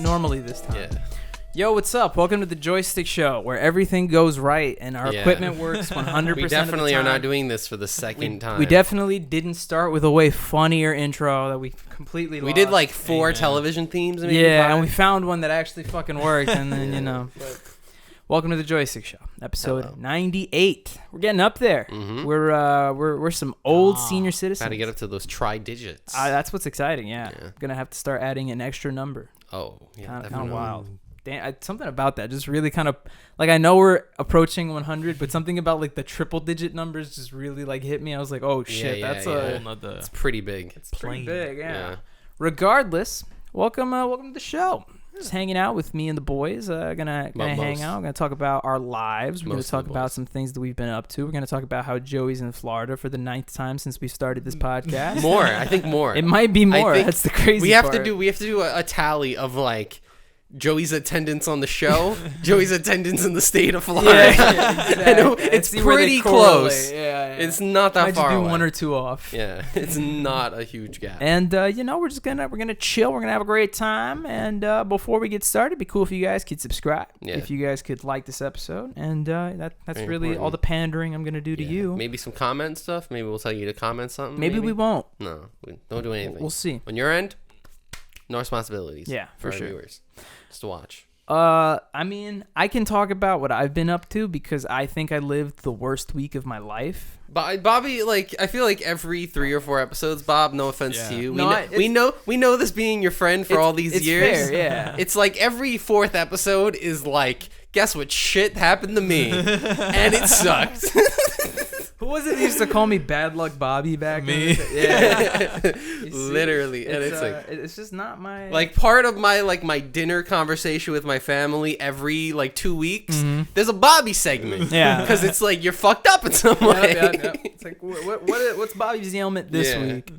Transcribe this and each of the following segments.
normally this time. Yeah. Yo, what's up? Welcome to the Joystick Show, where everything goes right and our equipment works 100% We definitely of the time. are not doing this for the second time. We definitely didn't start with a way funnier intro that we completely lost. We did like 4 television themes. Maybe yeah, 5. and we found one that actually fucking worked, and then, you know. But welcome to the Joystick Show, episode 98. We're getting up there. Mm-hmm. We're some old senior citizens. Got to get up to those tri-digits. That's what's exciting, yeah. Yeah. Gonna have to start adding an extra number. Oh, yeah, Kind of wild. Damn, something about that just really kind of like, I know we're approaching 100, but something about like the triple digit numbers just really like hit me. I was like, oh shit, that's it's pretty big. It's pretty big, yeah. Regardless, welcome to the show. Just hanging out with me and the boys. Gonna hang out. We're gonna talk about our lives. We're gonna talk about some things that we've been up to. We're gonna talk about how Joey's in Florida for the 9th time since we started this podcast. More, I think more. It might be more. That's the crazy. We have part. to do a tally of like Joey's attendance on the show, Joey's attendance in the state of Florida. Yeah, exactly. I know it's pretty close. Yeah. It's not that Might far just do away. 1 or 2 off. Yeah, it's not a huge gap. And we're gonna chill. We're gonna have a great time. And before we get started, it'd be cool if you guys could subscribe. Yeah. If you guys could like this episode, and that's Very really important. all the pandering I'm gonna do to you. Maybe some comment stuff. Maybe we'll tell you to comment something. Maybe we won't. No, we don't do anything. We'll see. On your end, no responsibilities. Yeah, for our sure. Viewers, just to watch. I mean, I can talk about what I've been up to because I think I lived the worst week of my life. Bobby, like, I feel like every 3 or 4 episodes, Bob, no offense to you. No, we know this being your friend for all these years. Fair, yeah. It's like every 4th episode is like, guess what shit happened to me? And it sucked. Who was it that used to call me Bad Luck Bobby back Me. then? Yeah. Literally. And it's like, it's just not my... like part of my like my dinner conversation with my family every like 2 weeks, there's a Bobby segment. Yeah. Because it's like you're fucked up in some way. Yep. It's like, what's Bobby's ailment this week?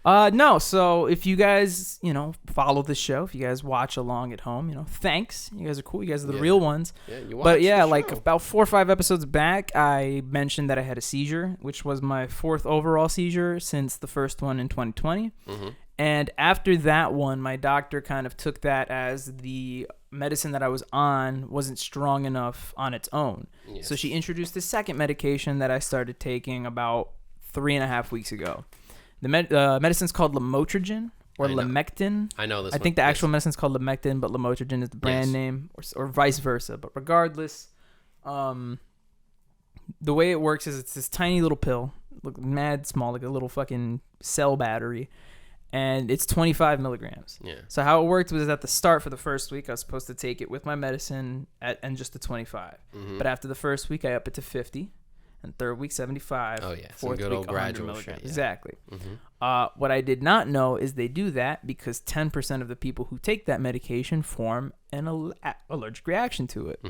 No, so if you guys, follow the show, if you guys watch along at home, thanks. You guys are cool. You guys are the real ones. Yeah, you watch But yeah, the like show. about 4 or 5 episodes back, I mentioned that I had a seizure, which was my 4th overall seizure since the first one in 2020. And after that one, my doctor kind of took that as the medicine that I was on wasn't strong enough on its own. Yes. So she introduced the second medication that I started taking about 3.5 weeks ago. The medicine's called Lamotrigine or Lamectin. I know this. I think the actual medicine's called Lamectin, but Lamotrigine is the brand name, or vice versa. But regardless, the way it works is it's this tiny little pill, look mad small, like a little fucking cell battery, and it's 25 milligrams. Yeah. So how it worked was at the start for the first week, I was supposed to take it with my medicine and just the 25. But after the first week, I up it to 50. And third week, 75. Oh, yeah. Some Fourth good week, old 100 gradual milligrams. shit, yeah. Exactly. What I did not know is they do that because 10% of the people who take that medication form an allergic reaction to it.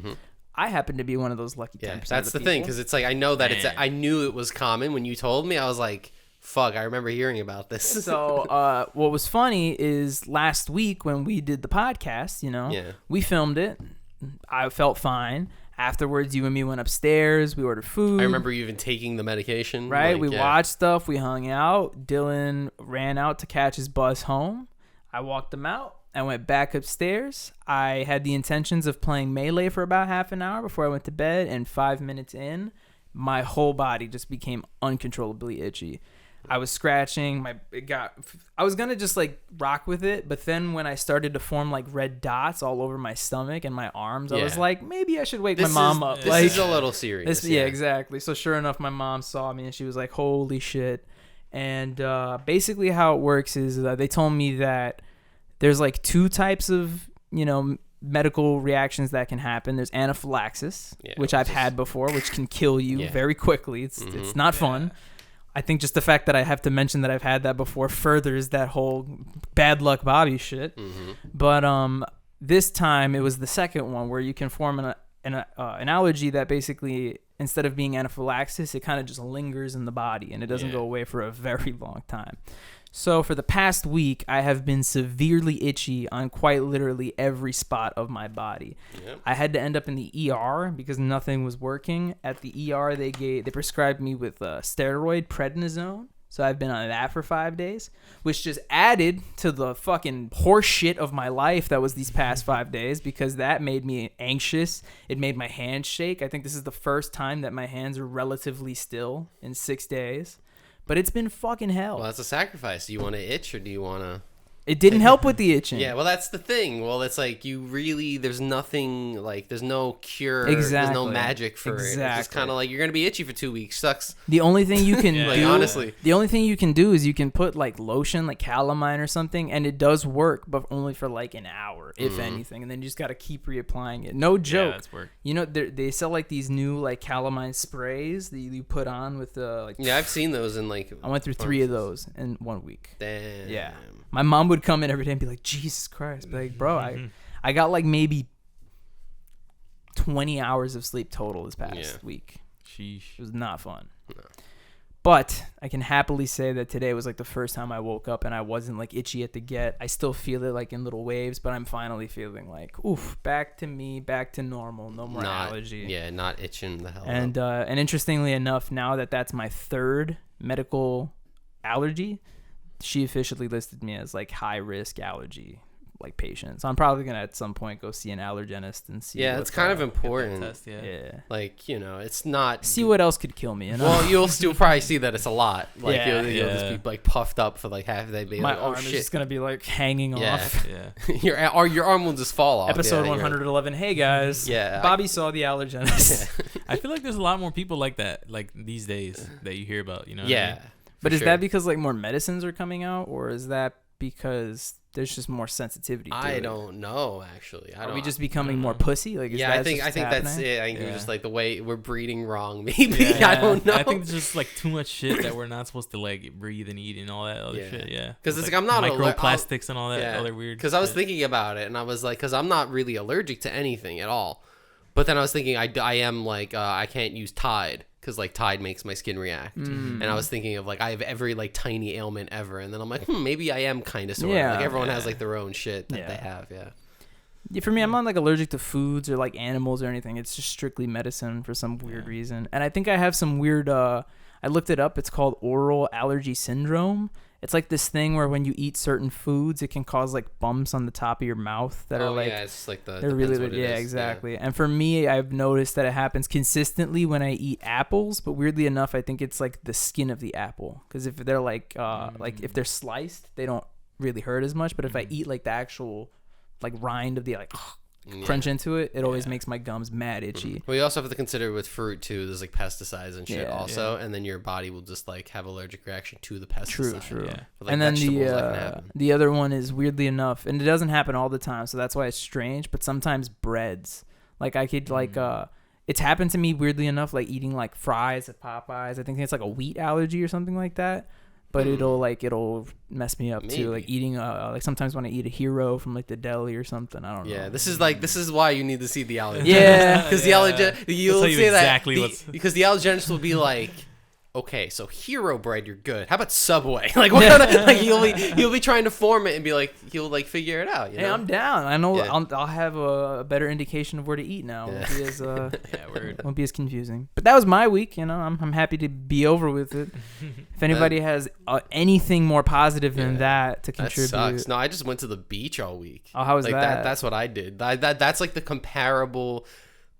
I happen to be one of those lucky 10%. Yeah, that's of the people. thing, because it's like I know that I knew it was common when you told me. I was like, fuck, I remember hearing about this. So what was funny is last week when we did the podcast, we filmed it. I felt fine. Afterwards, you and me went upstairs. We ordered food. I remember you even taking the medication. Right? Like, we watched stuff. We hung out. Dylan ran out to catch his bus home. I walked him out. I went back upstairs. I had the intentions of playing Melee for about half an hour before I went to bed. And 5 minutes in, my whole body just became uncontrollably itchy. I was scratching. I was gonna just like rock with it, but then when I started to form like red dots all over my stomach and my arms, I was like, maybe I should wake my mom up. This is a little serious. Yeah, exactly. So sure enough, my mom saw me and she was like, "Holy shit!" And basically, how it works is they told me that there's like 2 types of medical reactions that can happen. There's anaphylaxis, which I've had before, which can kill you very quickly. It's not fun. I think just the fact that I have to mention that I've had that before furthers that whole bad luck Bobby shit. But this time it was the second one where you can form an allergy that basically, instead of being anaphylaxis, it kind of just lingers in the body and it doesn't go away for a very long time. So for the past week, I have been severely itchy on quite literally every spot of my body. Yep. I had to end up in the ER because nothing was working. At the ER, they prescribed me with steroid prednisone, So I've been on that for 5 days, which just added to the fucking horse shit of my life that was these past 5 days, because that made me anxious. It made my hands shake. I think this is the first time that my hands are relatively still in 6 days. But it's been fucking hell. Well, that's a sacrifice. Do you want to itch or do you want to... It didn't help with the itching. Yeah, well, that's the thing. Well, it's like you really, there's nothing, like, there's no cure. Exactly. There's no magic for it. It's just kind of like, you're going to be itchy for 2 weeks. Sucks. The only thing you can Like, do, honestly. the only thing you can do is you can put like lotion, like calamine or something, and it does work, but only for like an hour, if anything. And then you just got to keep reapplying it. No joke. Yeah, that's work. You know, they sell like these new like calamine sprays that you put on with the like. Yeah, I've seen those in like... I went through 3 of those in 1 week. Damn. Yeah. My mom would come in every day and be like, Jesus Christ. Be like, bro, I got like maybe 20 hours of sleep total this past week. Sheesh. It was not fun. No. But I can happily say that today was like the first time I woke up and I wasn't like itchy at the get. I still feel it like in little waves, but I'm finally feeling like, oof, back to me, back to normal, no more allergy. Yeah, not itching the hell And interestingly enough, now that that's my 3rd medical allergy, she officially listed me as like high risk allergy like patient. So I'm probably gonna at some point go see an allergenist and see. Yeah, it's kind of important. Test, Yeah. Like, you know, it's not... See what else could kill me. You know? Well, you'll still probably see that it's a lot. Like, Yeah. you'll just be like puffed up for like half the day. My Like, arm oh is shit. just gonna be like hanging Yeah. off. Yeah. your arm will just fall off. Episode yeah, 111. Hey guys. Yeah, Bobby saw the allergenist. I feel like there's a lot more people like that, like these days, that you hear about. You know? What I Yeah. mean? But for is sure. that because like more medicines are coming out, or is that because there's just more sensitivity to it? I don't know, actually. Are we just becoming more pussy? Like, is Yeah, that I think just that's happening? it. I think we're Yeah. just like the way we're breeding wrong. Maybe Yeah. I don't know. I think there's just like too much shit that we're not supposed to like breathe and eat and all that other Yeah. shit. Yeah, because it's like I'm not microplastics and all that other weird. Because I was shit. thinking about it, and I was like, because I'm not really allergic to anything at all. But then I was thinking, I am like, I can't use Tide because like Tide makes my skin react. And I was thinking of like I have every like tiny ailment ever, and then I'm like, maybe I am kind of sort of Yeah. like everyone Yeah. has like their own shit that Yeah. they have. Yeah. Yeah, for me, I'm not like allergic to foods or like animals or anything. It's just strictly medicine for some weird reason. And I think I have some weird, I looked it up. It's called oral allergy syndrome. It's like this thing where when you eat certain foods, it can cause like bumps on the top of your mouth that are like, yeah, it's like the they're really, yeah, exactly. And for me, I've noticed that it happens consistently when I eat apples, but weirdly enough, I think it's like the skin of the apple. Because if they're like if they're sliced, they don't really hurt as much. But if I eat like the actual like rind of the like crunch into it, it always makes my gums mad itchy. Well, you also have to consider with fruit too. There's like pesticides and shit Yeah. also, and then your body will just like have allergic reaction to the pesticide. True. Yeah. But, like, And then vegetables, that can happen. the other one is weirdly enough, and it doesn't happen all the time, so that's why it's strange. But sometimes breads, like I could like it's happened to me weirdly enough, like eating like fries at Popeyes. I think it's like a wheat allergy or something like that. But it'll mess me up too. Like eating like sometimes when I eat a hero from like the deli or something, I don't know. Yeah, this is why you need to see the allergist. Yeah. Because the allergen, you'll tell you say exactly that what's- because the allergenist will be like, okay, so hero bread, you're good. How about Subway? Like what kind of, like he'll be trying to form it and be like he'll like figure it out. You know? Hey, I'm down. I know Yeah. I'll have a better indication of where to eat now. Yeah. Won't be as Yeah, word. won't be as confusing. But that was my week. You know, I'm happy to be over with it. If anybody has anything more positive than that to That contribute, sucks. No, I just went to the beach all week. Oh, how was like that? That's what I did. That's like the comparable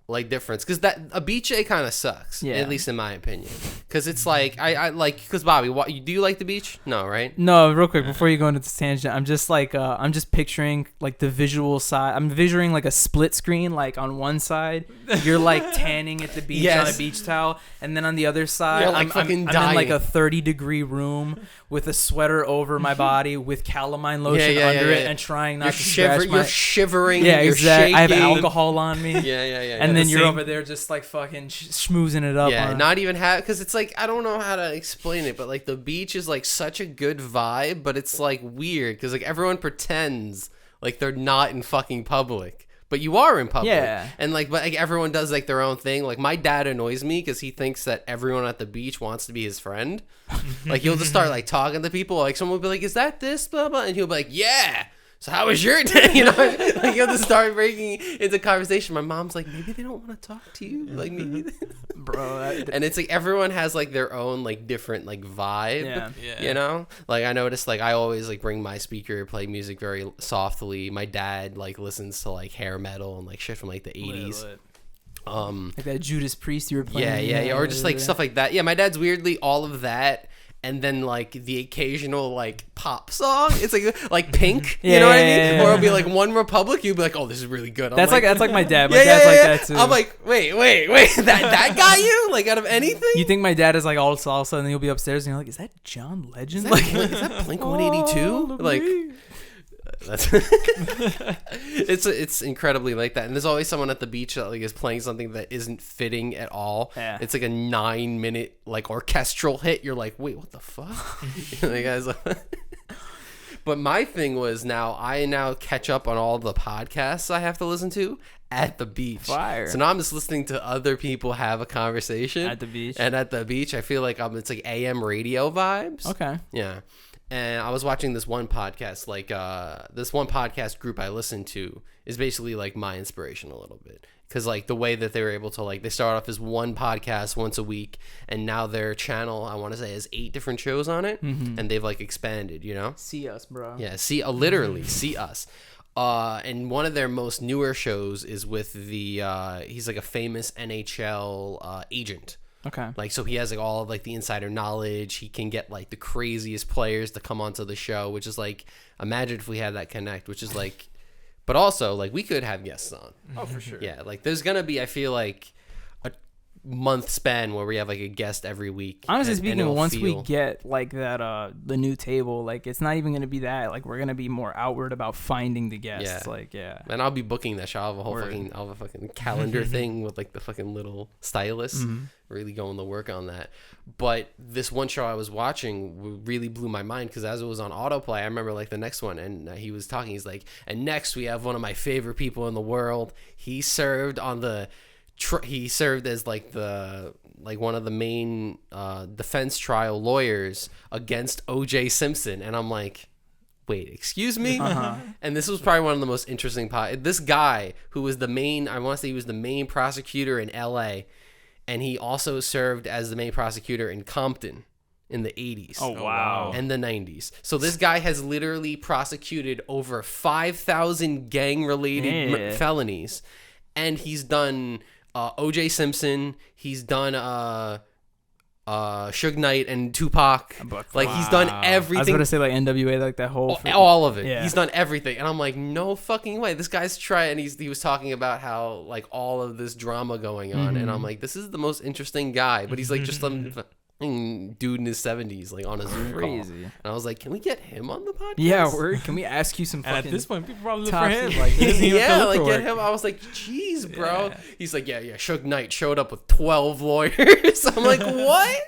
like difference because that a beach day kind of sucks. Yeah. At least in my opinion. Because it's like I like because Bobby, do you like the beach? No, right? No, real quick before you go into this tangent, I'm just picturing like the visual side. I'm visualizing like a split screen. Like on one side, you're like tanning at the beach on a Yes. beach towel, and then on the other side, You're, like, I'm fucking in like dying. a 30-degree room with a sweater over my body with calamine lotion Yeah, under it, yeah. and trying not You're to scratch my. You're shivering. Yeah, you're exactly. I have shaking. alcohol on me. Yeah. And then you're same- over there just like fucking schmoozing it up. Yeah, on- not even have because it's like I don't know how to explain it, but like the beach is like such a good vibe, but it's like weird because like everyone pretends like they're not in fucking public, but you are in public. Yeah. And like, but like everyone does like their own thing. Like my dad annoys me because he thinks that everyone at the beach wants to be his friend. Like he'll just start like talking to people. Like someone will be like, "Is that this?" Blah blah, and he'll be like, "Yeah." so how was your day? You know, like you have to start breaking into conversation. My mom's like, maybe they don't want to talk to you, like maybe, bro. And it's like everyone has like their own like different like vibe. Yeah. You know, like I noticed like I always like bring my speaker, play music very softly. My dad like listens to like hair metal and like shit from like the 80s. Like that Judas Priest you were playing. Yeah, or just like stuff like that. Yeah, my dad's weirdly all of that, and then like the occasional like pop song. It's like Pink, you know what I mean? Yeah. Or it'll be like One Republic. You'd be like, oh, this is really good. That's like my dad. My dad's like that too. I'm like, wait, that got you? Like out of anything? You think my dad is like all salsa, and then you'll be upstairs, and you're like, is that John Legend? Is that Blink 182? Like. That's it's incredibly like that, and there's always someone at the beach that like is playing something that isn't fitting at all. Yeah. It's like a 9-minute like orchestral hit. You're like, wait, what the fuck? Like, guys. But my thing was I now catch up on all the podcasts I have to listen to at the beach. Fire. So now I'm just listening to other people have a conversation At the beach. and at the beach I feel like it's like AM radio vibes. Okay. Yeah. And I was watching this one podcast, like this one podcast group I listen to is basically like my inspiration a little bit. Because like the way that they were able to like, they start off as one podcast once a week, and now their channel, I want to say, has 8 different shows on it, and they've like expanded, you know? See us, bro. Yeah, literally see us. And one of their most newer shows is with he's like a famous NHL agent. Okay. Like, so he has like all of like the insider knowledge. He can get like the craziest players to come onto the show, which is like, imagine if we had that connect, which is like, but also like we could have guests on. Oh, for sure. Yeah. Like there's going to be, I feel like a month span where we have like a guest every week. Honestly speaking, once we feel... get like that, the new table, like it's not even going to be that. Like we're going to be more outward about finding the guests. Yeah. Like, yeah. And I'll be booking that show. I'll have a fucking calendar thing with like the fucking little stylus. Really going to work on that. But this one show I was watching really blew my mind, because as it was on autoplay, I remember like the next one, and he was talking, he's like, and next we have one of my favorite people in the world. He served on the he served as like one of the main defense trial lawyers against O.J. Simpson. And I'm like, wait, excuse me? And this was probably one of the most interesting this guy who was I want to say he was the main prosecutor in L.A., and he also served as the main prosecutor in Compton in the 80s. Oh, wow. And the 90s. So this guy has literally prosecuted over 5,000 gang-related felonies. And he's done O.J. Simpson. He's done Suge Knight and Tupac. Like, he's done everything. I was going to say like NWA, like that whole... all of it. Yeah. He's done everything. And I'm like, no fucking way. This guy's trying, and he was talking about how, like, all of this drama going on. And I'm like, this is the most interesting guy. But he's like just some dude in his 70s, like, on a Zoom call. And I was like, can we get him on the podcast? Yeah, can we ask you some fucking... And at this point, people probably look for him. Like, get him. I was like, jeez, bro. Yeah. He's like, yeah. Suge Knight showed up with 12 lawyers. I'm like, what?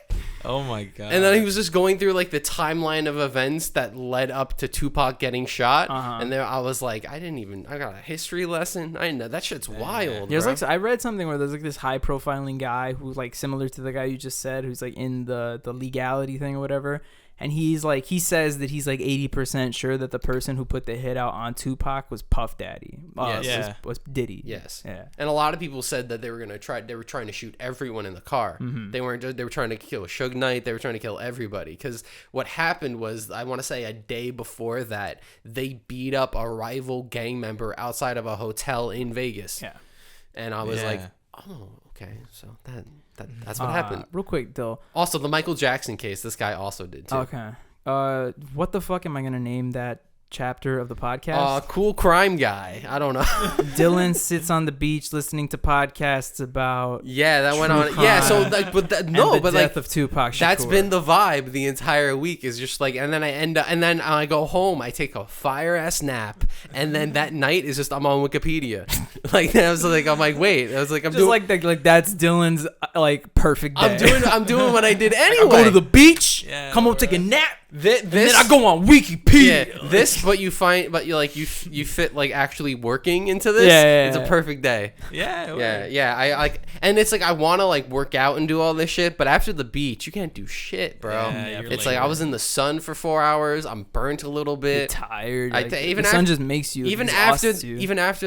Oh my god. And then he was just going through like the timeline of events that led up to Tupac getting shot. And there I was like, I got a history lesson. I didn't know. That shit's wild. There's like, I read something where there's like this high profiling guy who's like similar to the guy you just said, who's like in the legality thing or whatever. And he's like, he says that he's like 80% sure that the person who put the hit out on Tupac was Puff Daddy. Was Diddy. Yes. Yeah. And a lot of people said that they were trying to shoot everyone in the car. They were trying to kill Suge Knight. They were trying to kill everybody. Because what happened was, I want to say a day before that, they beat up a rival gang member outside of a hotel in Vegas. Yeah. And I was like, oh, okay. So that's what happened. Real quick, though. Also, the Michael Jackson case, this guy also did too. Okay. What the fuck am I gonna name that chapter of the podcast? Cool crime guy. I don't know. Dylan sits on the beach listening to podcasts about that went on. Yeah, so like, but death of Tupac Shakur. That's been the vibe the entire week. Is just like, and then I go home, I take a fire ass nap, and then that night is just I'm on Wikipedia. Like I was like, I'm like, wait, I was like, I'm just doing like that's Dylan's like perfect day. I'm doing what I did anyway. I go to the beach, come home, take a nap. This, and then I go on Wikipedia. Yeah, this, but you fit like actually working into this. Yeah. It's a perfect day. Yeah. I like, and it's like I want to like work out and do all this shit, but after the beach, you can't do shit, bro. Yeah, it's like I was in the sun for 4 hours. I'm burnt a little bit. You're tired. Even the sun just makes you even after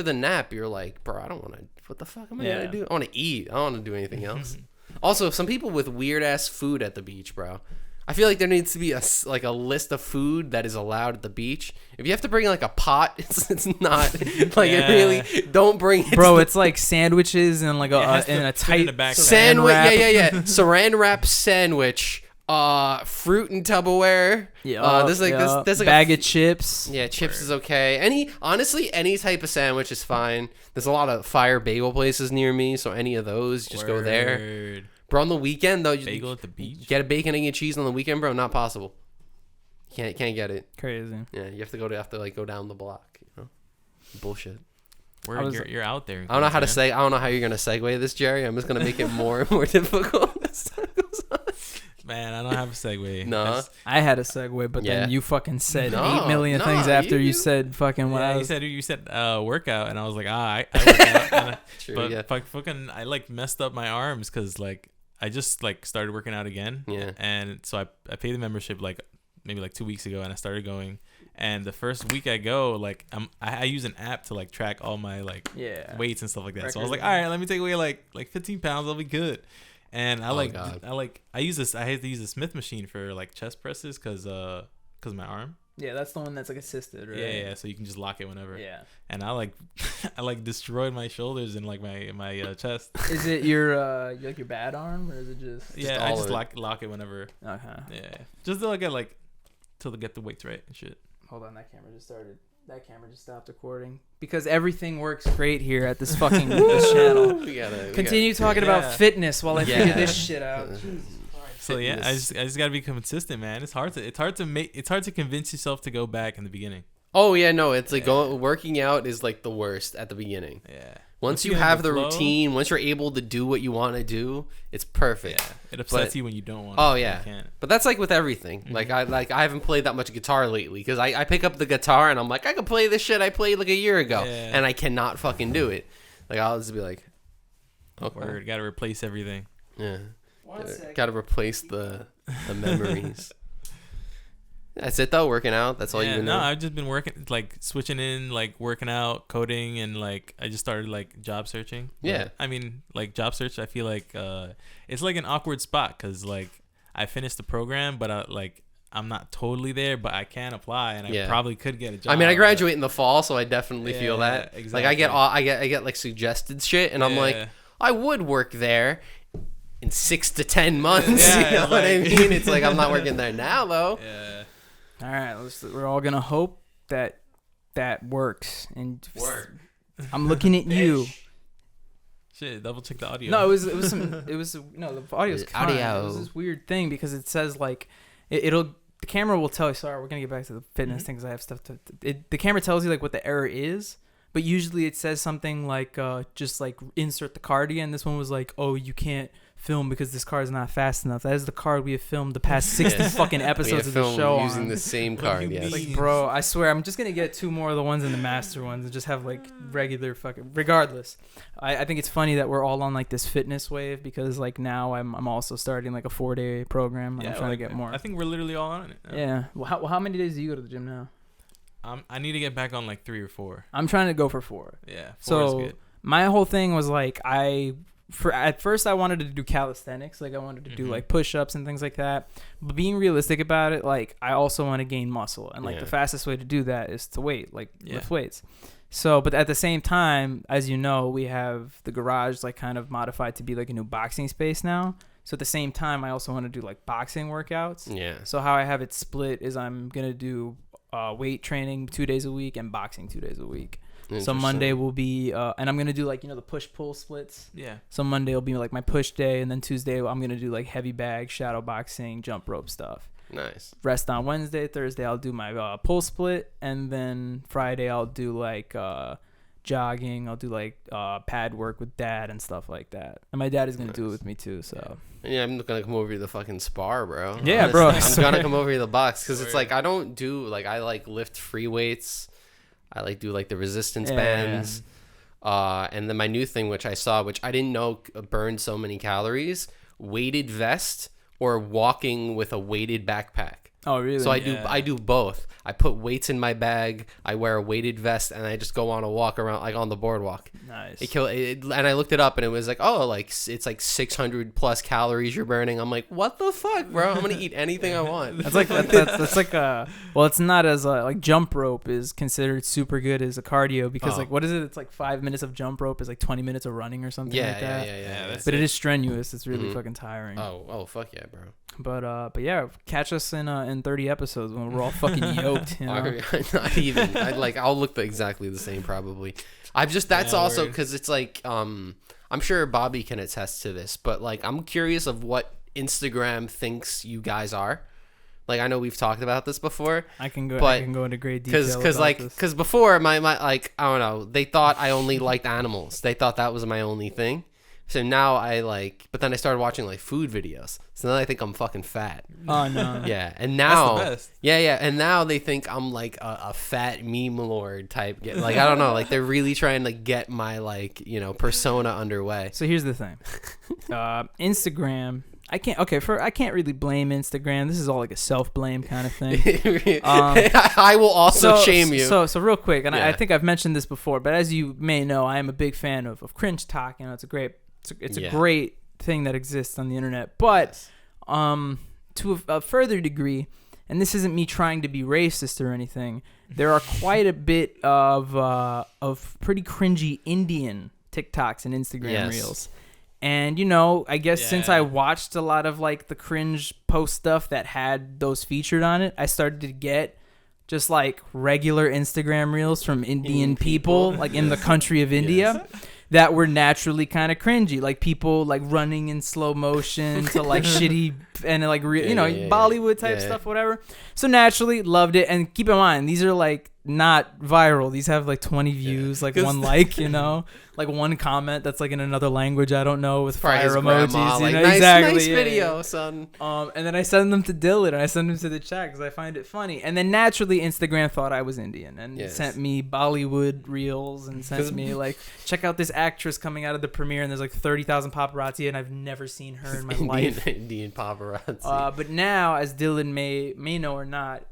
the nap, you're like, bro, I don't want to. What the fuck am I gonna do? I want to eat. I don't want to do anything else. Also, some people with weird ass food at the beach, bro. I feel like there needs to be a list of food that is allowed at the beach. If you have to bring like a pot, it's not like it really. Don't bring it, bro. It's like sandwiches and like a tight sandwich. Yeah. Saran wrap sandwich. Fruit and Tupperware. Yeah. There's like bag of chips. Yeah, chips is okay. Any type of sandwich is fine. There's a lot of fire bagel places near me, so any of those, just go there. Bro, on the weekend though, bagel at the beach. Get a bacon, egg, and cheese on the weekend, bro. Not possible. Can't get it. Crazy. Yeah, you have to go down the block. You know, bullshit. You're out there. I don't know how to say. I don't know how you're gonna segue this, Jerry. I'm just gonna make it more and more difficult as time goes on. Man, I don't have a segue. No, I had a segue, but then you fucking said 8 million things after you said fucking what I was. You said workout, and I was like, I work out. True, but fucking, I like messed up my arms because like I just like started working out again. Yeah. And so I paid the membership like maybe like 2 weeks ago, and I started going. And the first week I go, like I use an app to like track all my like weights and stuff like that. So I was like, all right, let me take away like 15 pounds, I'll be good. And I use this. I hate to use the Smith machine for like chest presses because my arm. Yeah, that's the one that's like assisted, right? Yeah. So you can just lock it whenever. Yeah. And I destroyed my shoulders and like my chest. Is it your bad arm or is it just? Yeah, I just lock it whenever. Okay. Yeah, just till I get till they get the weights right and shit. Hold on, that camera just stopped recording because everything works great here at this fucking this channel. Continue talking about fitness while I figure this shit out. So yeah, I just gotta be consistent, man. It's hard to convince yourself to go back in the beginning. Oh yeah, no, it's like working out is like the worst at the beginning. Yeah. Once you have the routine, once you're able to do what you want to do, it's perfect. Yeah. It upsets you when you don't want. Oh yeah. But that's like with everything. Mm-hmm. I haven't played that much guitar lately because I pick up the guitar and I'm like I could play this shit I played like a year ago and I cannot fucking do it. Like I'll just be like, okay, gotta replace everything. Yeah. Gotta replace the memories. That's it though, working out. That's all you've been doing. I've just been working, like switching in, like working out, coding, and like I just started like job searching. Yeah. I mean, like job search, I feel like it's like an awkward spot because like I finished the program, but I'm not totally there, but I can apply, and I probably could get a job. I mean, I graduate in the fall, so I definitely feel that. Exactly. Like I get like suggested shit, and I'm like, I would work there in 6 to 10 months. You know what I mean? It's like I'm not working there now though. Yeah. All right, we're all gonna hope that works. And I'm looking at you. Shit, double check the audio. No, the audio's fine. It was this weird thing because it says like the camera will tell you. Sorry, we're gonna get back to the fitness thing because I have stuff to. The camera tells you like what the error is, but usually it says something like just like insert the card again. This one was like, oh, you can't film because this card is not fast enough. That is the card we have filmed the past 60 fucking episodes of the show using the same card. Yes. Like, bro, I swear I'm just gonna get 2 more of the ones in the master ones and just have like regular fucking. Regardless, I think it's funny that we're all on like this fitness wave because like now I'm also starting like a 4-day program. I'm trying to get more. I think we're literally all on it. Yeah. Well, how many days do you go to the gym now? I need to get back on like 3 or 4. I'm trying to go for 4. Yeah. 4 is good. My whole thing was like at first I wanted to do calisthenics, like I wanted to do like push-ups and things like that, but being realistic about it, like I also want to gain muscle, and like the fastest way to do that is to lift weights. So but at the same time, as you know, we have the garage like kind of modified to be like a new boxing space now. So at the same time I also want to do like boxing workouts. So how I have it split is I'm gonna do weight training 2 days a week and boxing 2 days a week. So Monday will be, and I'm going to do like, the push-pull splits. Yeah. So Monday will be like my push day, and then Tuesday I'm going to do like heavy bag, shadow boxing, jump rope stuff. Nice. Rest on Wednesday. Thursday I'll do my pull split, and then Friday I'll do like jogging. I'll do like pad work with dad and stuff like that. And my dad is gonna do it with me too. So yeah, I'm gonna come over to the fucking spar, bro. Yeah, honestly. bro. I'm gonna come over to the box because it's like I don't do like I like lift free weights. I like do like the resistance bands. And then my new thing, which I saw, which I didn't know burned so many calories, weighted vest or walking with a weighted backpack. Oh, really? So I do both. I put weights in my bag. I wear a weighted vest, and I just go on a walk around, like on the boardwalk. Nice. And I looked it up, and it was like, oh, like it's like 600 plus calories you're burning. I'm like, what the fuck, bro? I'm gonna eat anything I want. That's like that's like well, it's not as like jump rope is considered super good as a cardio because like what is it? It's like 5 minutes of jump rope is like 20 minutes of running or something like that. Yeah. But it is strenuous. It's really fucking tiring. Oh, fuck yeah, bro. But yeah, catch us in 30 episodes when we're all fucking yoked. You know? Not even. I'll look exactly the same probably. That's also because it's like I'm sure Bobby can attest to this, but like I'm curious of what Instagram thinks you guys are. Like I know we've talked about this before. I can go into great detail because before my like I don't know, they thought I only liked animals. They thought that was my only thing. So now but then I started watching like food videos. So now I think I'm fucking fat. Oh no. Yeah, and now that's the best. Yeah, and now they think I'm like a fat meme lord type. Like I don't know, like they're really trying to get my like persona underway. So here's the thing, Instagram. I can't really blame Instagram. This is all like a self-blame kind of thing. I will also shame you. So real quick, and I think I've mentioned this before, but as you may know, I am a big fan of cringe talk. It's a great thing that exists on the internet. But to a further degree, and this isn't me trying to be racist or anything, there are quite a bit of pretty cringy Indian TikToks and Instagram reels. And, I guess since I watched a lot of, like, the cringe post stuff that had those featured on it, I started to get just, like, regular Instagram reels from Indian people, like, in the country of India, that were naturally kind of cringy. Like, people, like, running in slow motion to, like, shitty and, like, Bollywood type stuff, whatever. So, naturally, loved it. And keep in mind, these are, like, not viral. These have like 20 views, like one like, like one comment that's like in another language I don't know with fire emojis. Like, nice video, son. And then I send them to Dylan and I send them to the chat because I find it funny. And then naturally Instagram thought I was Indian and sent me Bollywood reels and sent me like, check out this actress coming out of the premiere and there's like 30,000 paparazzi and I've never seen her in my life. Indian paparazzi. But now, as Dylan may know or not,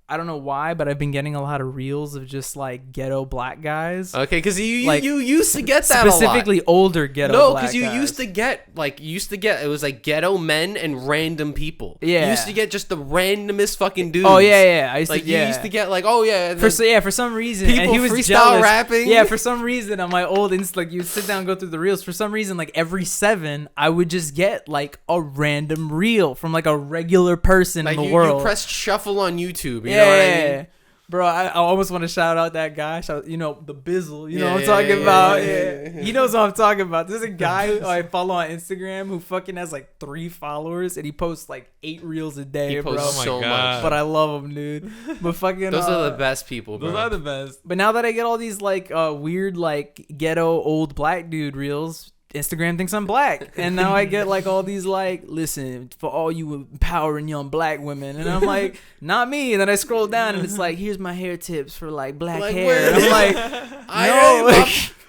I don't know why, but I've been getting a lot of reels of just like ghetto black guys. Okay, because you used to get that specifically a lot. Older ghetto. No, because you used to get it was like ghetto men and random people. Yeah, you used to get just the randomest fucking dudes. Oh yeah. You used to get like for some reason people and he was freestyle jealous. Rapping. Yeah, for some reason on my old like you sit down and go through the reels. For some reason, like every 7, I would just get like a random reel from like a regular person in the world. You pressed shuffle on YouTube. You know what I mean? Bro, I almost want to shout out that guy. The Bizzle. You know what I'm talking about? Yeah. He knows what I'm talking about. There's a guy who I follow on Instagram who fucking has like 3 followers and he posts like 8 reels a day, he bro. Posts so much. But I love him, dude. But fucking those are the best people, bro. Those are the best. But now that I get all these like weird like ghetto old black dude reels, Instagram thinks I'm black, and now I get like all these like, listen, for all you empowering young black women, and I'm like, not me. And then I scroll down and it's like, here's my hair tips for like black hair. And I'm like,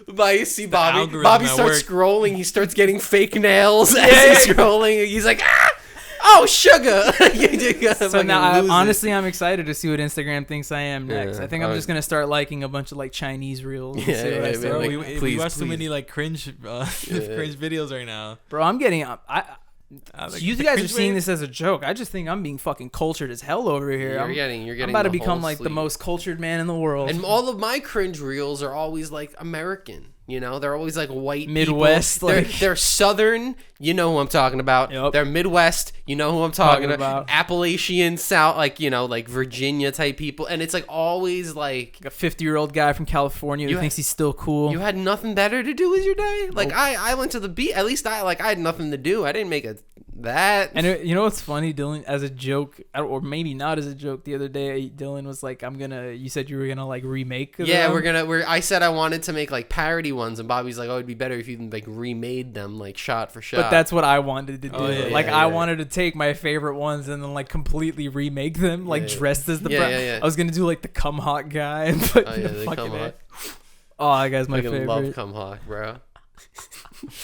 no. You see Bobby starts scrolling. He starts getting fake nails as he's scrolling. He's like, oh, sugar. So now, I'm excited to see what Instagram thinks I am next. I think I'm just going to start liking a bunch of like Chinese reels. We watch too many like cringe videos right now. Bro, I'm getting... you guys are seeing this as a joke. I just think I'm being fucking cultured as hell over here. You're getting I'm about to become like the most cultured man in the world. And all of my cringe reels are always like American. They're always like white Midwest. They're Southern. You know who I'm talking about. Yep. They're Midwest. You know who I'm talking about. Appalachian, South, like like Virginia type people. And it's like always like a 50-year-old guy from California who thinks he's still cool. You had nothing better to do with your day. Like I went to the beach. At least I had nothing to do. I didn't make And you know what's funny, Dylan? As a joke, or maybe not as a joke, the other day Dylan was like, you said you were gonna like remake them. I said I wanted to make like parody ones, and Bobby's like, oh, it'd be better if you like remade them like shot for shot. But that's what I wanted to do. I wanted to take my favorite ones and then like completely remake them, like dressed as the I was gonna do like the cum hawk guy and put the fucking head. Oh, that guy's my favorite. Love cum hawk, bro.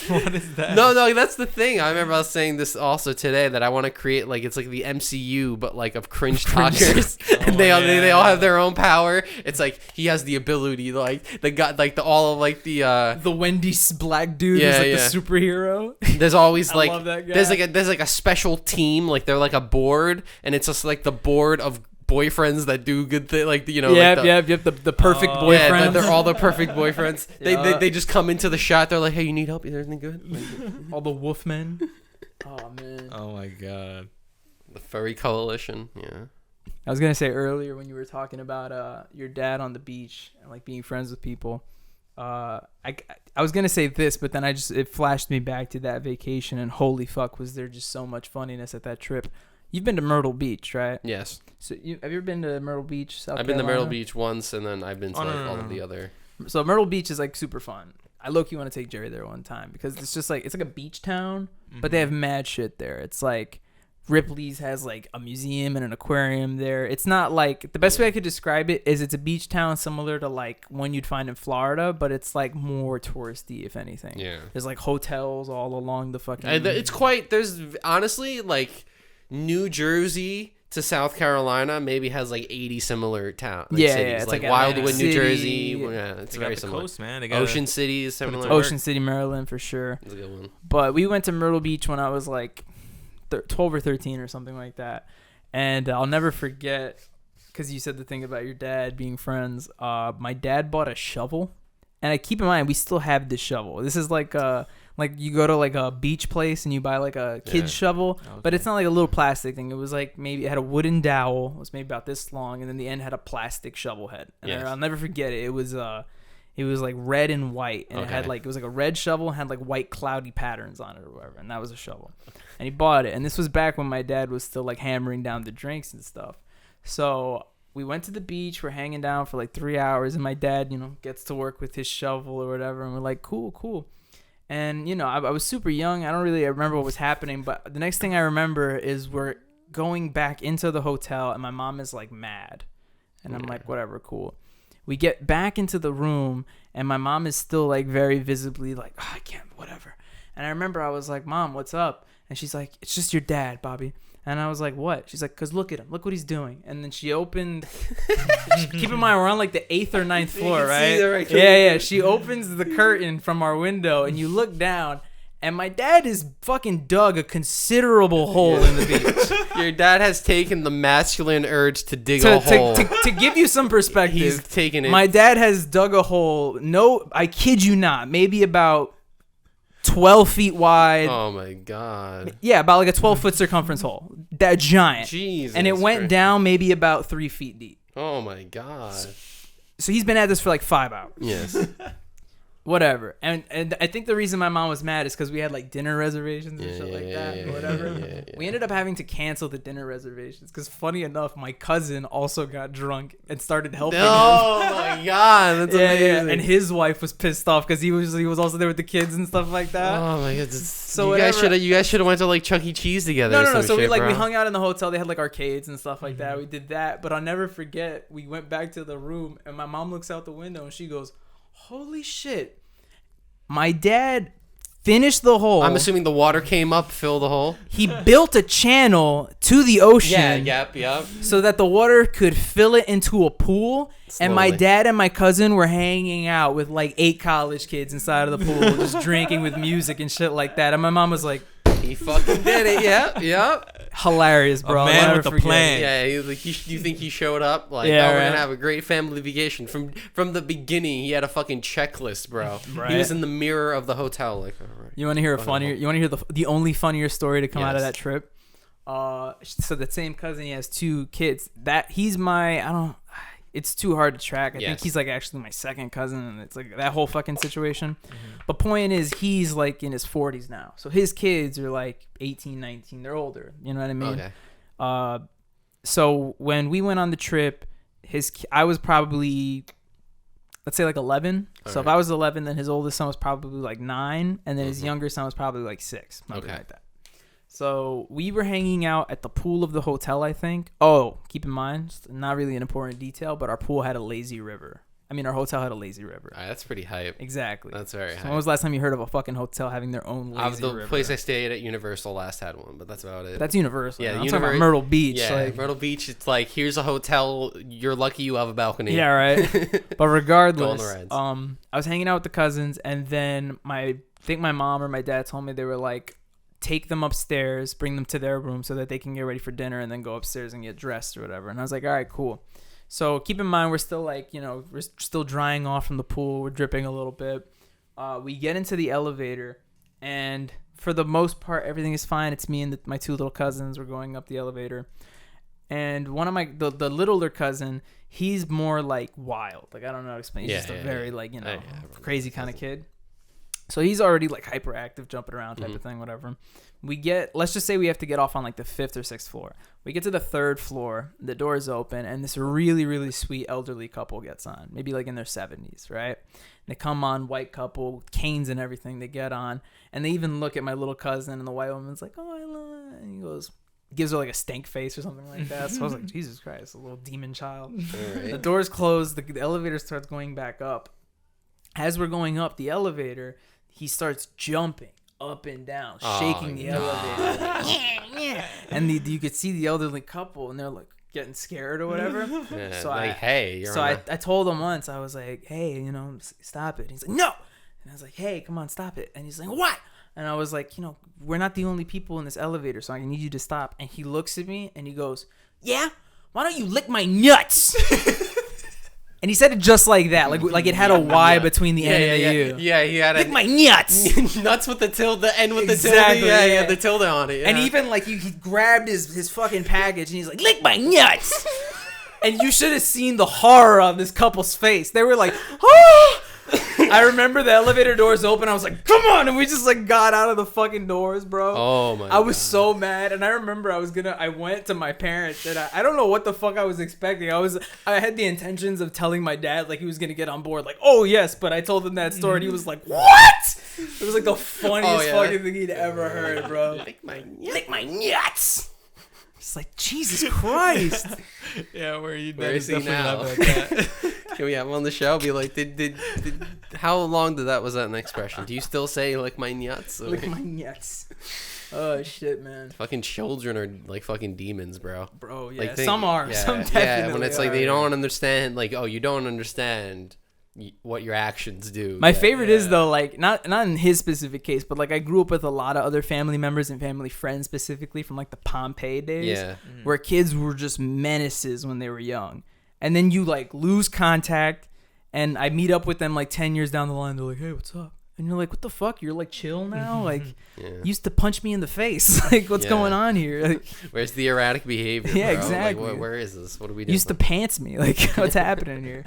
What is that? No, that's the thing. I remember I was saying this also today, that I want to create like, it's like the MCU but like of cringe talkers. And they all have their own power. It's like he has the ability, like the guy, like the Wendy's black dude is like the superhero. There's always like love that guy. there's like a special team, like they're like a board, and it's just like the board of boyfriends that do good things, like, you know, the perfect boyfriends. Yeah, they're all the perfect boyfriends. They just come into the shot, they're like, hey, you need help, is everything good? All the wolfmen. Oh man, oh my god, the furry coalition. Yeah, I was gonna say earlier when you were talking about your dad on the beach and like being friends with people, I was gonna say this, but then it flashed me back to that vacation, and holy fuck, was there just so much funniness at that trip. You've been to Myrtle Beach, right? Yes. So have you ever been to Myrtle Beach, South I've Carolina? been to Myrtle Beach once, and then I've been to all of the other. So Myrtle Beach is like super fun. I low-key want to take Jerry there one time because it's just like, it's like a beach town, but they have mad shit there. It's like Ripley's has like a museum and an aquarium there. It's not like, the best way I could describe it is it's a beach town similar to like one you'd find in Florida, but it's like more touristy, if anything. Yeah. There's like hotels all along the fucking... It's quite, there's honestly like New Jersey to South Carolina maybe has like 80 similar towns. Like cities. It's like like Wildwood, City. New Jersey. Yeah, it's they very got the similar. coast, man. They got Ocean City is similar. Ocean City, Maryland, for sure. That's a good one. But we went to Myrtle Beach when I was like 12 or 13 or something like that. And I'll never forget, because you said the thing about your dad being friends. My dad bought a shovel. And I keep in mind, we still have this shovel. This is like you go to like a beach place and you buy like a kid's shovel, but it's not like a little plastic thing. It was like, maybe it had a wooden dowel. It was maybe about this long, and then the end had a plastic shovel head. And I'll never forget it. It was like red and white, and it had like, it was like a red shovel and had like white cloudy patterns on it or whatever, and that was a shovel. And he bought it, and this was back when my dad was still like hammering down the drinks and stuff. So we went to the beach. We're hanging down for like 3 hours, and my dad, gets to work with his shovel or whatever, and we're like, cool. And, I was super young. I don't really remember what was happening, but the next thing I remember is we're going back into the hotel, and my mom is like mad, and I'm like, whatever, cool. We get back into the room, and my mom is still like very visibly like, I can't, whatever. And I remember I was like, Mom, what's up? And she's like, it's just your dad, Bobby. And I was like, what? She's like, because look at him. Look what he's doing. And then she opened. Keep in mind, we're on like the 8th or 9th floor, right? Yeah. She opens the curtain from our window, and you look down, and my dad has fucking dug a considerable hole in the beach. Your dad has taken the masculine urge to dig a hole. To give you some perspective, he's taken it. My dad has dug a hole. No, I kid you not. Maybe about 12 feet wide. Oh my god. Yeah, about like a 12-foot circumference hole. That giant. Jesus. And it went down maybe about 3 feet deep. Oh my god. So he's been at this for like 5 hours. Yes. Whatever. And I think the reason my mom was mad is because we had like dinner reservations and shit like that and whatever. Yeah. We ended up having to cancel the dinner reservations because, funny enough, my cousin also got drunk and started helping him. Oh my god, that's amazing. Yeah. And his wife was pissed off because he was also there with the kids and stuff like that. Oh my god. So you guys should have went to like Chuck E. Cheese together. No. So we hung out in the hotel. They had like arcades and stuff like that. We did that, but I'll never forget. We went back to the room and my mom looks out the window and she goes, holy shit, my dad finished the hole. I'm assuming the water came up, filled the hole. He built a channel to the ocean. Yep. So that the water could fill it into a pool. Slowly. And my dad and my cousin were hanging out with like 8 college kids inside of the pool, just drinking with music and shit like that. And my mom was like, he fucking did it. Yep. Hilarious, bro. A man with a plan. Yeah, he was like, do you think he showed up? Like, we're gonna have a great family vacation. From the beginning, he had a fucking checklist, bro. Right. He was in the mirror of the hotel. Like, all right, you want to hear the only funnier story to come out of that trip? So that same cousin, he has 2 kids. That he's my it's too hard to track. I think he's like actually my second cousin, and it's like that whole fucking situation. But point is, he's like in his 40s now, so his kids are like 18, 19. They're older. You know what I mean? Okay. So when we went on the trip, I was probably, let's say like 11. So if I was 11, then his oldest son was probably like 9, and then his younger son was probably like 6, something like that. So we were hanging out at the pool of the hotel, I think. Oh, keep in mind, not really an important detail, but our pool had a lazy river. I mean, our hotel had a lazy river. That's pretty hype. Exactly. That's very hype. When was the last time you heard of a fucking hotel having their own lazy river? The place I stayed at Universal last had one, but that's about it. That's Universal. Yeah, I'm talking about Myrtle Beach. Yeah, like, Myrtle Beach, it's like, here's a hotel, you're lucky you have a balcony. Yeah, right. But regardless, I was hanging out with the cousins, and then I think my mom or my dad told me, they were like, take them upstairs, bring them to their room so that they can get ready for dinner, and then go upstairs and get dressed or whatever. And I was like, all right, cool. So keep in mind, we're still like, we're still drying off from the pool. We're dripping a little bit. We get into the elevator, and for the most part, everything is fine. It's me and my 2 little cousins. We're going up the elevator. And one of the littler cousin, he's more like wild. Like, I don't know how to explain. He's just a very crazy kind of kid. So he's already like hyperactive, jumping around type of thing, whatever. Let's just say we have to get off on like the 5th or 6th floor. We get to the 3rd floor, the door is open, and this really, really sweet elderly couple gets on, maybe like in their 70s, right? They come on, white couple, canes and everything, they get on, and they even look at my little cousin, and the white woman's like, oh, I love it. And he goes, gives her like a stank face or something like that. So I was like, Jesus Christ, a little demon child. Right. The door's closed, the elevator starts going back up. As we're going up the elevator, he starts jumping up and down, shaking the elevator. And you could see the elderly couple, and they're like getting scared or whatever. Yeah, so like, hey. I told him once, I was like, hey, stop it. And he's like, no. And I was like, hey, come on, stop it. And he's like, what? And I was like, we're not the only people in this elevator, so I need you to stop. And he looks at me and he goes, yeah? Why don't you lick my nuts? And he said it just like that, like it had a Y between the N and the U. Yeah, he had lick my nuts. Nuts with the tilde, the N with the tilde. Yeah, he had the tilde on it. Yeah. And even like he grabbed his fucking package and he's like, lick my nuts. And you should have seen the horror on this couple's face. They were like, oh. I remember the elevator doors open. I was like, come on. And we just like got out of the fucking doors, bro. Oh my God. I was so mad. And I remember I went to my parents, and I don't know what the fuck I was expecting. I had the intentions of telling my dad like he was going to get on board. Like, oh yes. But I told him that story and he was like, what? It was like the funniest fucking thing he'd ever heard, bro. Lick my nuts. It's like, Jesus Christ. Yeah, where is he now? Like that. Can we have him on the show? Be like, how long was that an expression? Do you still say lick my nuts? Lick my nuts. Oh shit, man. Fucking children are like fucking demons, bro. Bro, yeah. Like some are. Yeah, some definitely yeah, when it's like they don't understand, like, oh, you don't understand what your actions do. My favorite is though, like not in his specific case, but like I grew up with a lot of other family members and family friends specifically from like the Pompeii days, where kids were just menaces when they were young, and then you like lose contact, and I meet up with them like 10 years down the line. They're like, hey, what's up? And you're like, what the fuck? You're like chill now? Like, you used to punch me in the face. Like, what's going on here? Like, where's the erratic behavior? Yeah, bro? exactly. Like, where is this? What are we doing? Used to pants me. Like, what's happening here?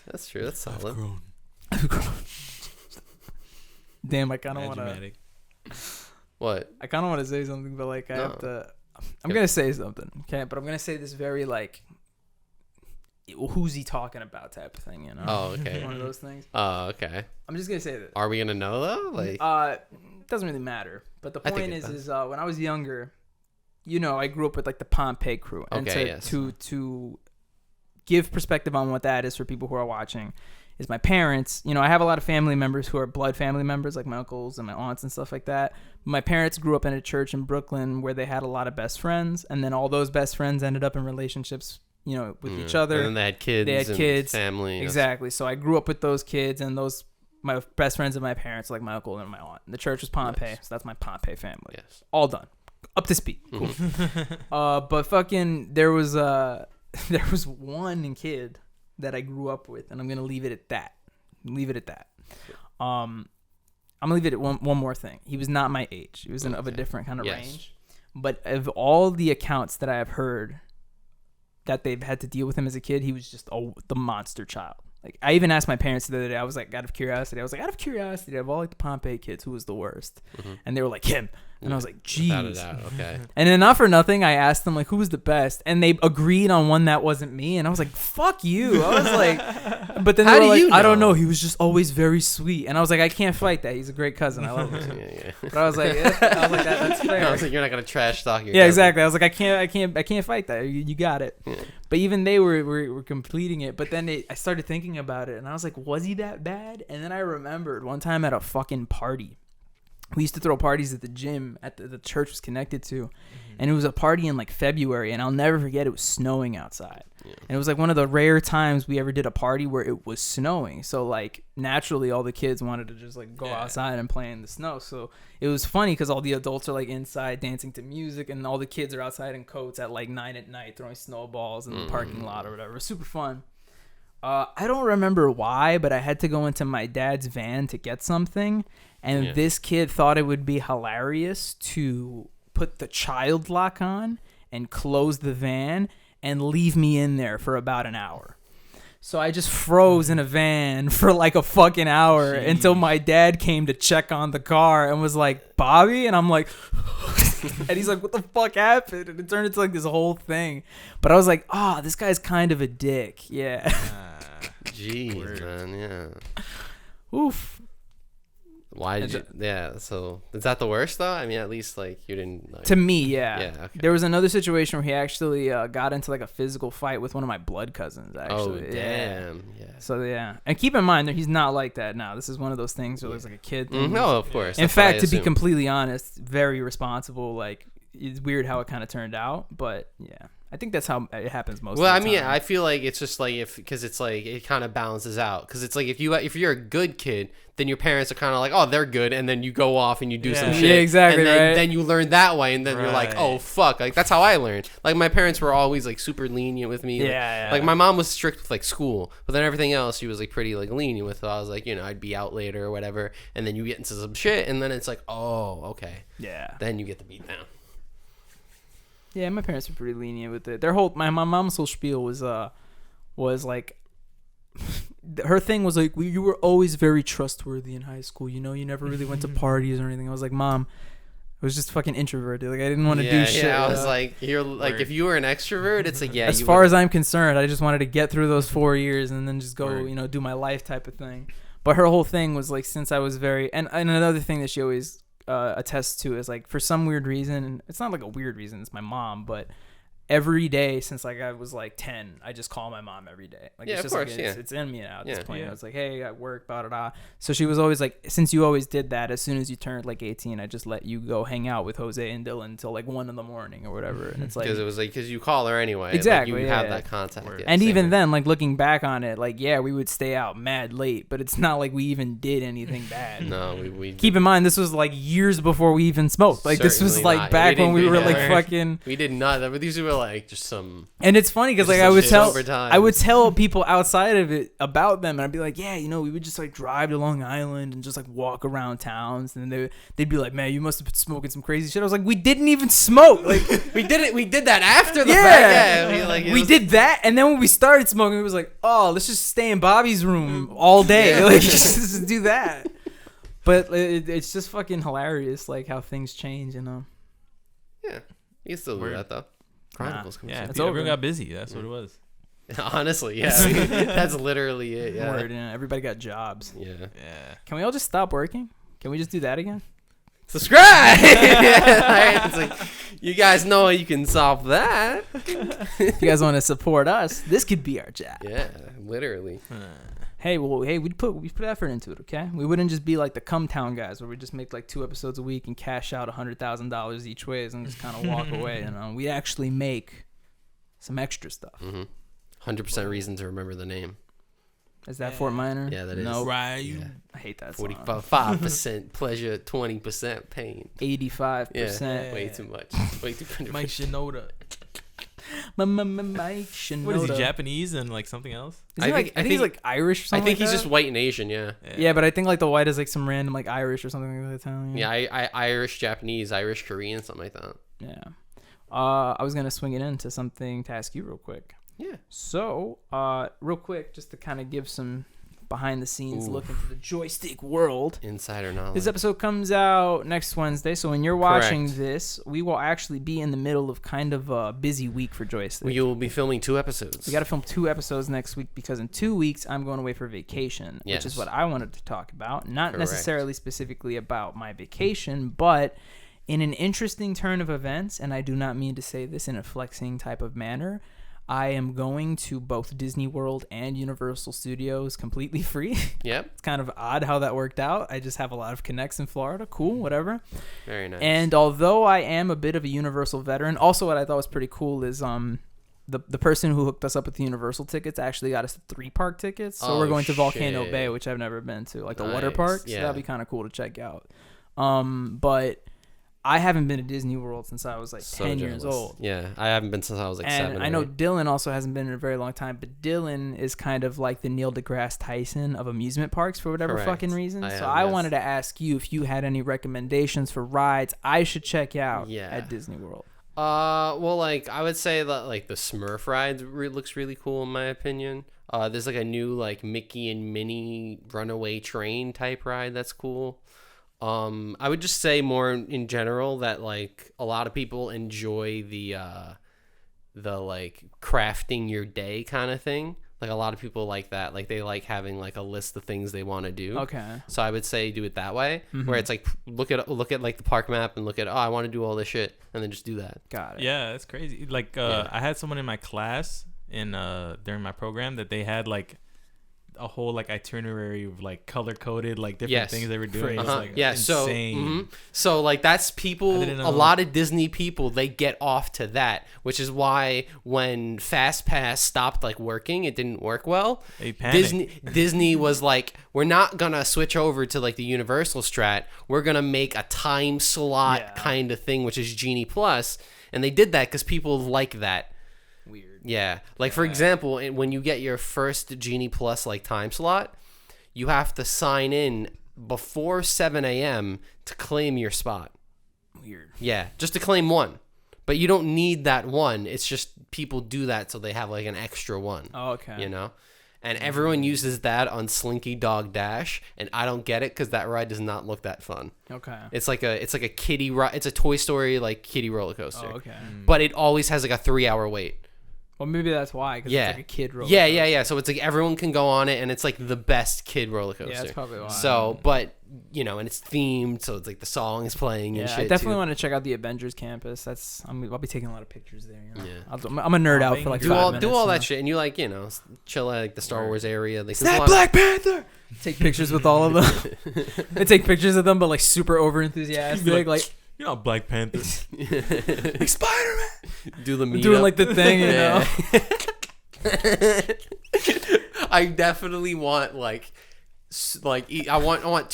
That's true. That's solid. I've grown. Damn, I kind of want to. What? I kind of want to say something, but like I have to. I'm gonna say something, okay? But I'm gonna say this very like, who's he talking about type of thing, you know? Oh, okay. One of those things. Oh, okay. I'm just gonna say this. Are we gonna know though? Like, it doesn't really matter. But the point is when I was younger, I grew up with like the Pompeii crew, and to give perspective on what that is for people who are watching, is my parents. I have a lot of family members who are blood family members, like my uncles and my aunts and stuff like that. My parents grew up in a church in Brooklyn where they had a lot of best friends, and then all those best friends ended up in relationships, with each other. And then they had kids. Family. Exactly. So I grew up with those kids, and my best friends of my parents, like my uncle and my aunt. And the church was Pompeii, so that's my Pompeii family. Yes. All done. Up to speed. Cool. But fucking, there was one kid that I grew up with, and I'm gonna leave it at that. I'm gonna leave it at one more thing. He was not my age. He was of a different kind of range. But of all the accounts that I have heard, that they've had to deal with him as a kid, he was just the monster child. Like, I even asked my parents the other day, I was like, out of curiosity, out of all like the Pompey kids, who was the worst? And they were like, him. And I was like, geez. Okay. And then not for nothing, I asked them, like, who was the best? And they agreed on one that wasn't me. And I was like, fuck you. I was like, but then they were like, I don't know. He was just always very sweet. And I was like, I can't fight that. He's a great cousin. I love him. Yeah. But I was like, that's fair. I was like, you're not going to trash talk your Yeah, cousin. exactly. I was like, I can't fight that. You got it. Yeah. But even they were completing it. But then I started thinking about it. And I was like, was he that bad? And then I remembered one time at a fucking party. We used to throw parties at the gym at the church was connected to, and it was a party in like February, and I'll never forget, it was snowing outside. And it was like one of the rare times we ever did a party where it was snowing. So like naturally all the kids wanted to just like go outside and play in the snow. So it was funny because all the adults are like inside dancing to music, and all the kids are outside in coats at like 9 at night throwing snowballs in the parking lot or whatever. It was super fun. I don't remember why, but I had to go into my dad's van to get something. And this kid thought it would be hilarious to put the child lock on and close the van and leave me in there for about an hour. So I just froze in a van for like a fucking hour until my dad came to check on the car and was like, Bobby? And I'm like, and he's like, what the fuck happened? And it turned into like this whole thing. But I was like, this guy's kind of a dick. Yeah. Jeez, man. Yeah. Oof. Why did you? Yeah. So is that the worst though? I mean, at least like you didn't. Like, to me, yeah. Yeah. Okay. There was another situation where he actually got into like a physical fight with one of my blood cousins. Actually. Oh damn. Yeah. So yeah, and keep in mind that he's not like that now. This is one of those things where there's like a kid thing. No, of course. In fact, to be completely honest, very responsible. Like, it's weird how it kind of turned out, but yeah. I think that's how it happens most of the time. Well, I mean, I feel like it's just like because it's like it kind of balances out. Because it's like if you're a good kid, then your parents are kind of like, oh, they're good, and then you go off and you do some shit. Yeah, exactly. And then, right? then you learn that way, and then you're like, oh fuck, like that's how I learned. Like my parents were always like super lenient with me. Like my mom was strict with like school, but then everything else she was like pretty like lenient with. So I was like, I'd be out later or whatever, and then you get into some shit, and then it's like, oh, okay. Yeah. Then you get the beat down. Yeah, my parents were pretty lenient with it. Their whole my mom's whole spiel was like her thing was like, you were always very trustworthy in high school. You never really went to parties or anything. I was like, Mom, I was just fucking introverted. Like I didn't want to do shit. Yeah, I was like, you're like, if you were an extrovert, it's like, yeah. As far as I'm concerned, I just wanted to get through those 4 years and then just go, do my life type of thing. But her whole thing was like, since I was very and another thing that she always attests to is like, for some weird reason, it's not like a weird reason, it's my mom, but every day since like I was like 10, I just call my mom every day. Like, it's just of course, like, it's in me now at this point. It's like, hey, at work, blah, blah, blah. So she was always like, since you always did that, as soon as you turned like 18, I just let you go hang out with Jose and Dylan until like 1 a.m. or whatever. And it's like, because it was like, because you call her anyway. Exactly. Like, you have that contact. And even then, like looking back on it, like, yeah, we would stay out mad late, but it's not like we even did anything bad. No, we keep in mind, this was like years before we even smoked. Like this was like not. Back when we were like fucking. We did not. But these were like just some. And it's funny because like I would tell people outside of it about them, and I'd be like, yeah, we would just like drive to Long Island and just like walk around towns, and then they'd be like, man, you must have been smoking some crazy shit. I was like, we didn't even smoke. Like we did that after the fact. Yeah, we did that, and then when we started smoking, it was like, oh, let's just stay in Bobby's room all day, like just do that. But it's just fucking hilarious, like how things change, Yeah, you can still do that though. Chronicles. Everyone got busy. That's what it was. Honestly, yeah. That's literally it. Yeah. Word, everybody got jobs. Yeah. Can we all just stop working? Can we just do that again? Subscribe. It's like, you guys know you can solve that. If you guys want to support us, this could be our job. Yeah, literally. Hey, we put effort into it, okay? We wouldn't just be like the Come Town guys where we just make like 2 episodes a week and cash out $100,000 each way and just kind of walk away. We actually make some extra stuff. 100% reason to remember the name. Is that Fort Minor? Yeah, that is. No, right. Yeah. I hate that song. 45% pleasure, 20% pain. 85%. Yeah, way too much. Way too much. Mike Shinoda. Mike Shinoda. What is he, Japanese and like something else? I think he's like Irish or something. I think he's like just white and Asian, yeah, but I think like the white is like some random like Irish or something like that. Yeah, Irish, Japanese, Irish, Korean, something like that. Yeah. I was gonna swing it into something to ask you real quick. Yeah. So, real quick, just to kind of give some behind the scenes look into the Joystick world. Insider knowledge. This episode comes out next Wednesday, so when you're watching Correct. this, we will actually be in the middle of kind of a busy week for Joystick. You will be filming 2 episodes. We got to film 2 episodes next week because in 2 weeks I'm going away for vacation, Yes. which is what I wanted to talk about. Not Correct. necessarily specifically about my vacation, but in an interesting turn of events, and I do not mean to say this in a flexing type of manner, I am going to both Disney World and Universal Studios completely free. Yep. It's kind of odd how that worked out. I just have a lot of connects in Florida. Cool, whatever. Very nice. And although I am a bit of a Universal veteran, also what I thought was pretty cool is the person who hooked us up with the Universal tickets actually got us 3 park tickets. So we're going to Volcano shit. Bay, which I've never been to, like the water Nice. park. So Yeah. that'd be kind of cool to check out. But I haven't been to Disney World since I was like 10 years old. Yeah, I haven't been since I was like And 7. I know right? Dylan also hasn't been in a very long time, but Dylan is kind of like the Neil deGrasse Tyson of amusement parks for whatever Correct. fucking reason. I So am, I yes. wanted to ask you if you had any recommendations for rides I should check out Yeah. at Disney World. Well, like I would say that like the Smurf ride looks really cool in my opinion. There's like a new like Mickey and Minnie runaway train type ride that's cool. I would just say more in general that like a lot of people enjoy the like crafting your day kind of thing. Like a lot of people like that. Like they like having like a list of things they want to do. Okay. So I would say do it that way, where it's like look at like the park map and look at I want to do all this shit and then just do that. Got it. Yeah, it's crazy. Like Yeah. I had someone in my class in during my program that they had like a whole like itinerary of like color coded like different Yes. things they were doing. It was, Uh-huh. like, Yeah, insane. so like that's I people, didn't a know. lot of Disney people, they get off to that, which is why when Fast Pass stopped like working, it didn't work well. They panicked. Disney was like, we're not gonna switch over to like the Universal Strat. We're gonna make a time slot kind of thing, which is Genie Plus, and they did that because people like that. Weird. Yeah, like for example, when you get your first Genie Plus like time slot, you have to sign in before 7 a.m. to claim your spot. Weird. Yeah, just to claim one. But you don't need that one. It's just people do that so they have like an extra one. Oh, okay. You know? And everyone uses that on Slinky Dog Dash, and I don't get it because that ride does not look that fun. Okay. It's like a kiddie ride. It's a Toy Story like kiddie roller coaster. Oh, okay. But it always has like a 3-hour wait. Well, maybe that's why, because Yeah. it's like a kid roller Yeah, coaster. yeah. So it's like everyone can go on it, and it's like the best kid roller coaster. Yeah, that's probably why. So, but you know, and it's themed, so it's like the song is playing and Yeah, shit. I definitely too. want to check out the Avengers campus. I'll be taking a lot of pictures there. You know? Yeah. I'm a nerd out for like do 5 all minutes. do all you that know? shit, and you like chill at like the Star Wars area. Like, Is there's a that lot- Black Panther? Take pictures with all of them. I take pictures of them, but like super over enthusiastic. Like You're not Black Panther. like Spider-Man. do the meetup. Doing like the thing, you know. I definitely want I want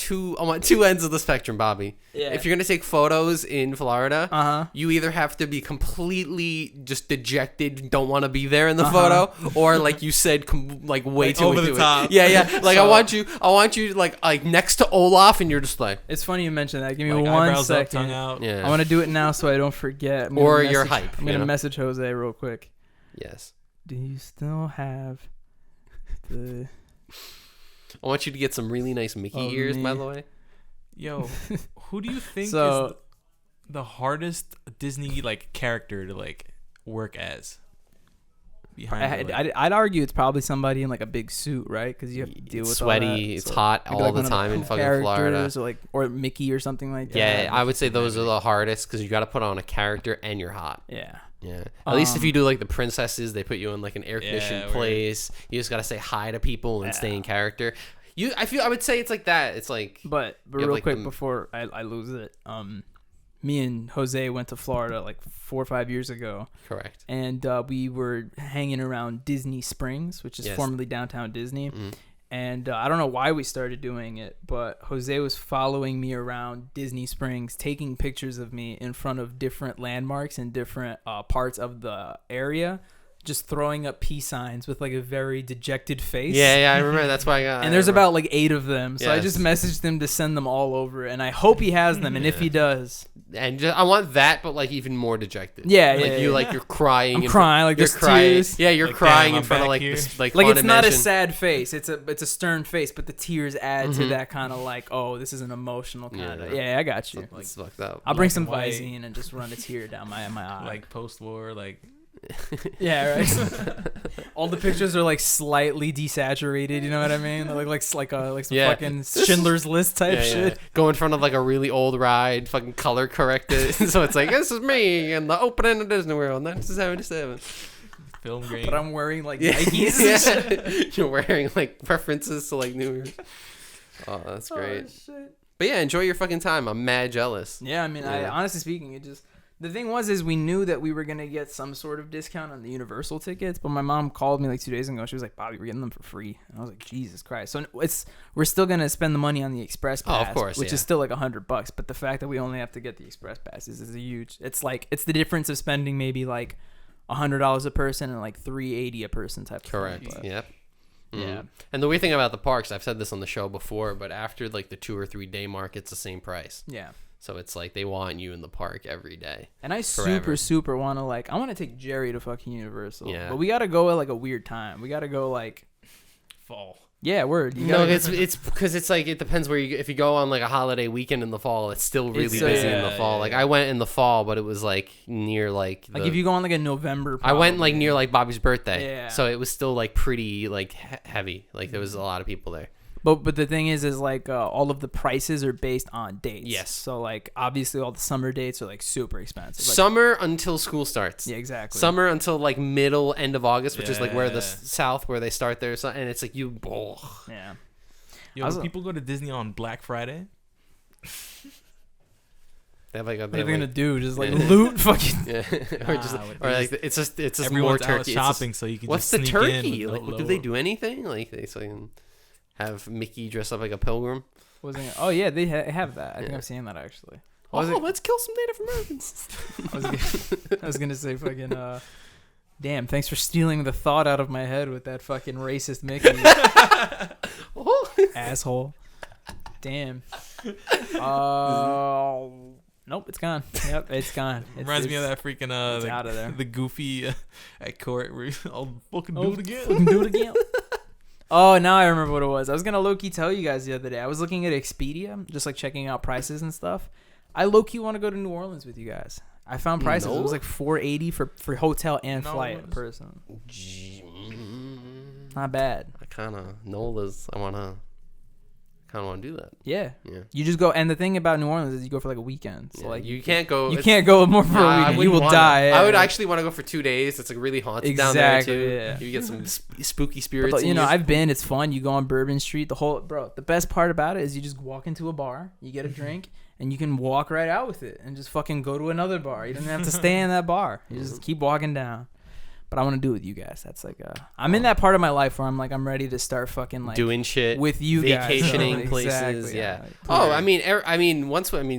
two ends of the spectrum, Bobby. Yeah. If you're gonna take photos in Florida, Uh-huh. you either have to be completely just dejected, don't want to be there in the photo, or like you said, like way Like too over the into it. top. Yeah. Like So- I want you like next to Olaf, and you're just like, It's funny you mentioned that. Give me Like one eyebrows up, second. tongue out. yeah. I want to do it now so I don't forget. I'm Or gonna you're message- hype, I'm you gonna know? message Jose real quick. Yes. Do you still have the? I want you to get some really nice Mickey Oh, ears, by me. the way. Yo, who do you think So- is the hardest Disney like character to like work as? Behind the, like- I'd argue it's probably somebody in like a big suit, right? Because you have to deal with all Sweaty, that. it's So hot maybe all like the one of time in fucking Florida. characters, or Mickey or something like that. Yeah, I would say those are the hardest because you got to put on a character and you're hot. Yeah. Yeah. At least if you do like the princesses, they put you in like an air conditioned Yeah, weird. place. You just got to say hi to people and stay in character. I would say it's like that. It's like But You have, real like, quick the- before I lose it, me and Jose went to Florida like 4 or 5 years ago, correct. and we were hanging around Disney Springs, which is Yes. formerly downtown Disney. Mhm. And I don't know why we started doing it, but Jose was following me around Disney Springs, taking pictures of me in front of different landmarks and different parts of the area, just throwing up peace signs with like a very dejected face. Yeah, I remember. That's why I got. And there's about like 8 of them, so I Yes. just messaged him to send them all over, and I hope he has them. And if he does, and just, I want that, but like even more dejected. Yeah, like yeah, you yeah. like you're crying. I'm crying like you're there's crying. tears. Yeah, you're Like, crying damn, in I'm front of back like here. this like Like it's haunted not a mansion. sad face. It's a stern face, but the tears add to that kind of like, oh, this is an emotional kind of. Yeah, I got you. It's fucked up. I'll bring some white. Visine and just run a tear down my eye. Like post-war, like Yeah, right. All the pictures are like slightly desaturated. You know what I mean? They're like some fucking Schindler's List type shit. Go in front of like a really old ride, fucking color corrected. So it's like, this is me in the opening of Disney World, 1977. film grain. But I'm wearing like Nikes. And shit. You're wearing like references to like New Year's. Oh, that's great. Shit. But yeah, enjoy your fucking time. I'm mad jealous. Yeah, I mean, I honestly speaking, the thing is we knew that we were gonna get some sort of discount on the Universal tickets, but my mom called me like 2 days ago. She was like, "Bobby, we're getting them for free," and I was like, "Jesus Christ!" So we're still gonna spend the money on the Express Pass, of course, which is still like $100. But the fact that we only have to get the Express Pass is a huge. It's the difference of spending maybe like $100 a person and like $380 a person type. Correct. Of thing, Yep. Yeah. And the weird thing about the parks, I've said this on the show before, but after like the 2 or 3 day mark, it's the same price. Yeah. So it's like they want you in the park every day. And I super want to I want to take Jerry to fucking Universal. Yeah. But we got to go at like a weird time. We got to go like fall. Yeah, word. No, it's because it's like it depends where if you go on like a holiday weekend in the fall, it's still really busy in the fall. Like I went in the fall, but it was like near like if you go on like a November. I went like near like Bobby's birthday. Yeah. So it was still like pretty like heavy. Like there was a lot of people there. But the thing is like all of the prices are based on dates. Yes. So like obviously all the summer dates are like super expensive. Like, Summer until school starts. Yeah, exactly. Summer until like end of August, which is like where the South where they start there. So, and it's like you. Oh. Yeah. Yo, do people go to Disney on Black Friday? They have like a. What are they gonna do? Just like loot fucking. Yeah. Or just like it's just more turkey. Shopping, so you can. What's just the sneak turkey? in Like, do they do anything? Like they so you can have Mickey dress up like a pilgrim? Oh yeah, they have that. I think I've seen that actually. Let's kill some Native Americans. I was gonna say fucking. Damn! Thanks for stealing the thought out of my head with that fucking racist Mickey. Asshole. Damn. Nope, it's gone. Yep, it's gone. Reminds me of that freaking it's out of there. The Goofy at court where I'll fucking do it again. Fucking do it again. Oh, now I remember what it was. I was gonna low-key tell you guys the other day. I was looking at Expedia, just like checking out prices and stuff. I low-key want to go to New Orleans with you guys. I found prices. It was like $480 for hotel and flight in person. Not bad. I kind of want to do that. Yeah. You just go, and the thing about New Orleans is you go for like a weekend. So like you can't go. You can't go more for a weekend. You will die. I would actually want to go for 2 days. It's like really haunted down there too. Yeah. You get some spooky spirits. But, I've been. It's fun. You go on Bourbon Street. The best part about it is you just walk into a bar, you get a drink, and you can walk right out with it and just fucking go to another bar. You don't have to stay in that bar. You just keep walking down. But I want to do it with you guys. That's like I'm in that part of my life where I'm ready to start fucking like doing shit with you vacationing guys. places. Exactly, yeah. Like,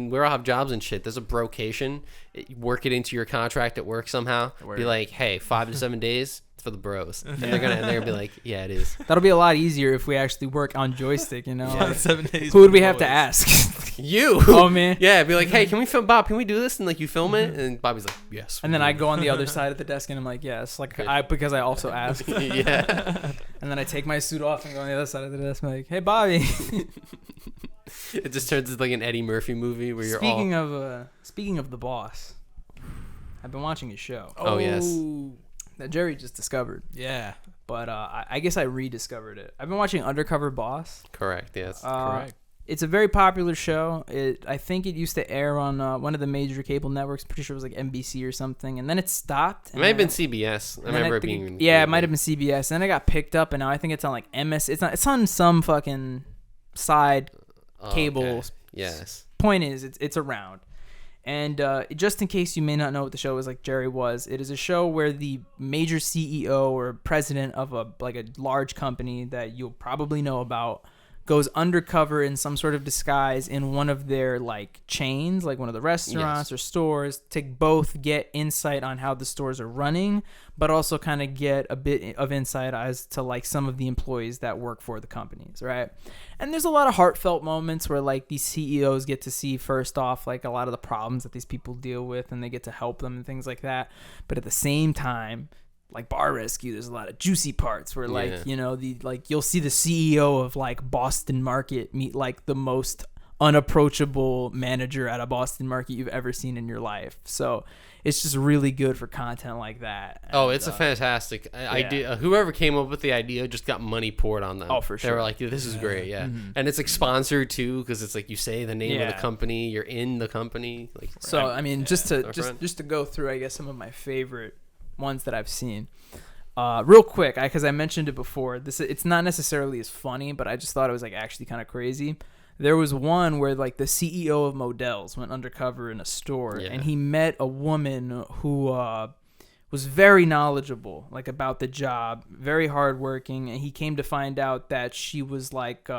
We all have jobs and shit. There's a brocation. Work it into your contract at work somehow. Be like, hey, 5 to 7 days. It's for the bros, and they're gonna be like, yeah, it is. That'll be a lot easier if we actually work on Joystick. 7 days. Who would we have to ask? You. Oh man. Yeah. Be like, hey, can we film Bob? Can we do this? And like you film it, and Bobby's like, yes. And then I go on the other side of the desk and I'm like, yes, like because I also asked. Yeah. And then I take my suit off and go on the other side of the desk and I'm like, hey Bobby. It just turns into like an Eddie Murphy movie where you're Speaking of the boss, I've been watching his show. Oh yes. That Jerry just discovered. Yeah. But I guess I rediscovered it. I've been watching Undercover Boss. Correct. Yes. Correct. It's a very popular show. I think it used to air on one of the major cable networks. Pretty sure it was like NBC or something. And then it stopped. It may have been CBS. I remember it being. Yeah, it might have been CBS. Then it got picked up, and now I think it's on like MS. It's on some fucking side cable. Okay. Yes. Point is, it's around. And just in case you may not know what the show is, like Jerry was, it is a show where the major CEO or president of a large company that you'll probably know about goes undercover in some sort of disguise in one of their like chains, like one of the restaurants or stores, to both get insight on how the stores are running, but also kind of get a bit of insight as to like some of the employees that work for the companies, right? And there's a lot of heartfelt moments where like these CEOs get to see first off like a lot of the problems that these people deal with, and they get to help them and things like that. But at the same time, like Bar Rescue, there's a lot of juicy parts where like, you know, the like you'll see the CEO of like Boston Market meet like the most unapproachable manager at a Boston Market you've ever seen in your life. So it's just really good for content like that. And, it's a fantastic idea. Whoever came up with the idea just got money poured on them. Oh, for sure. They were like, this is great, And it's like sponsored too, because it's like you say the name of the company, you're in the company. Like, so I mean, just to go through, I guess, some of my favorite ones that I've seen. Real quick, because I mentioned it before. It's not necessarily as funny, but I just thought it was like actually kind of crazy. There was one where like the CEO of Modell's went undercover in a store, and he met a woman who was very knowledgeable, like about the job, very hardworking, and he came to find out that she was like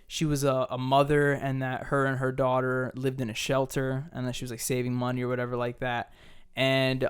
she was a mother, and that her and her daughter lived in a shelter, and that she was like saving money or whatever like that. And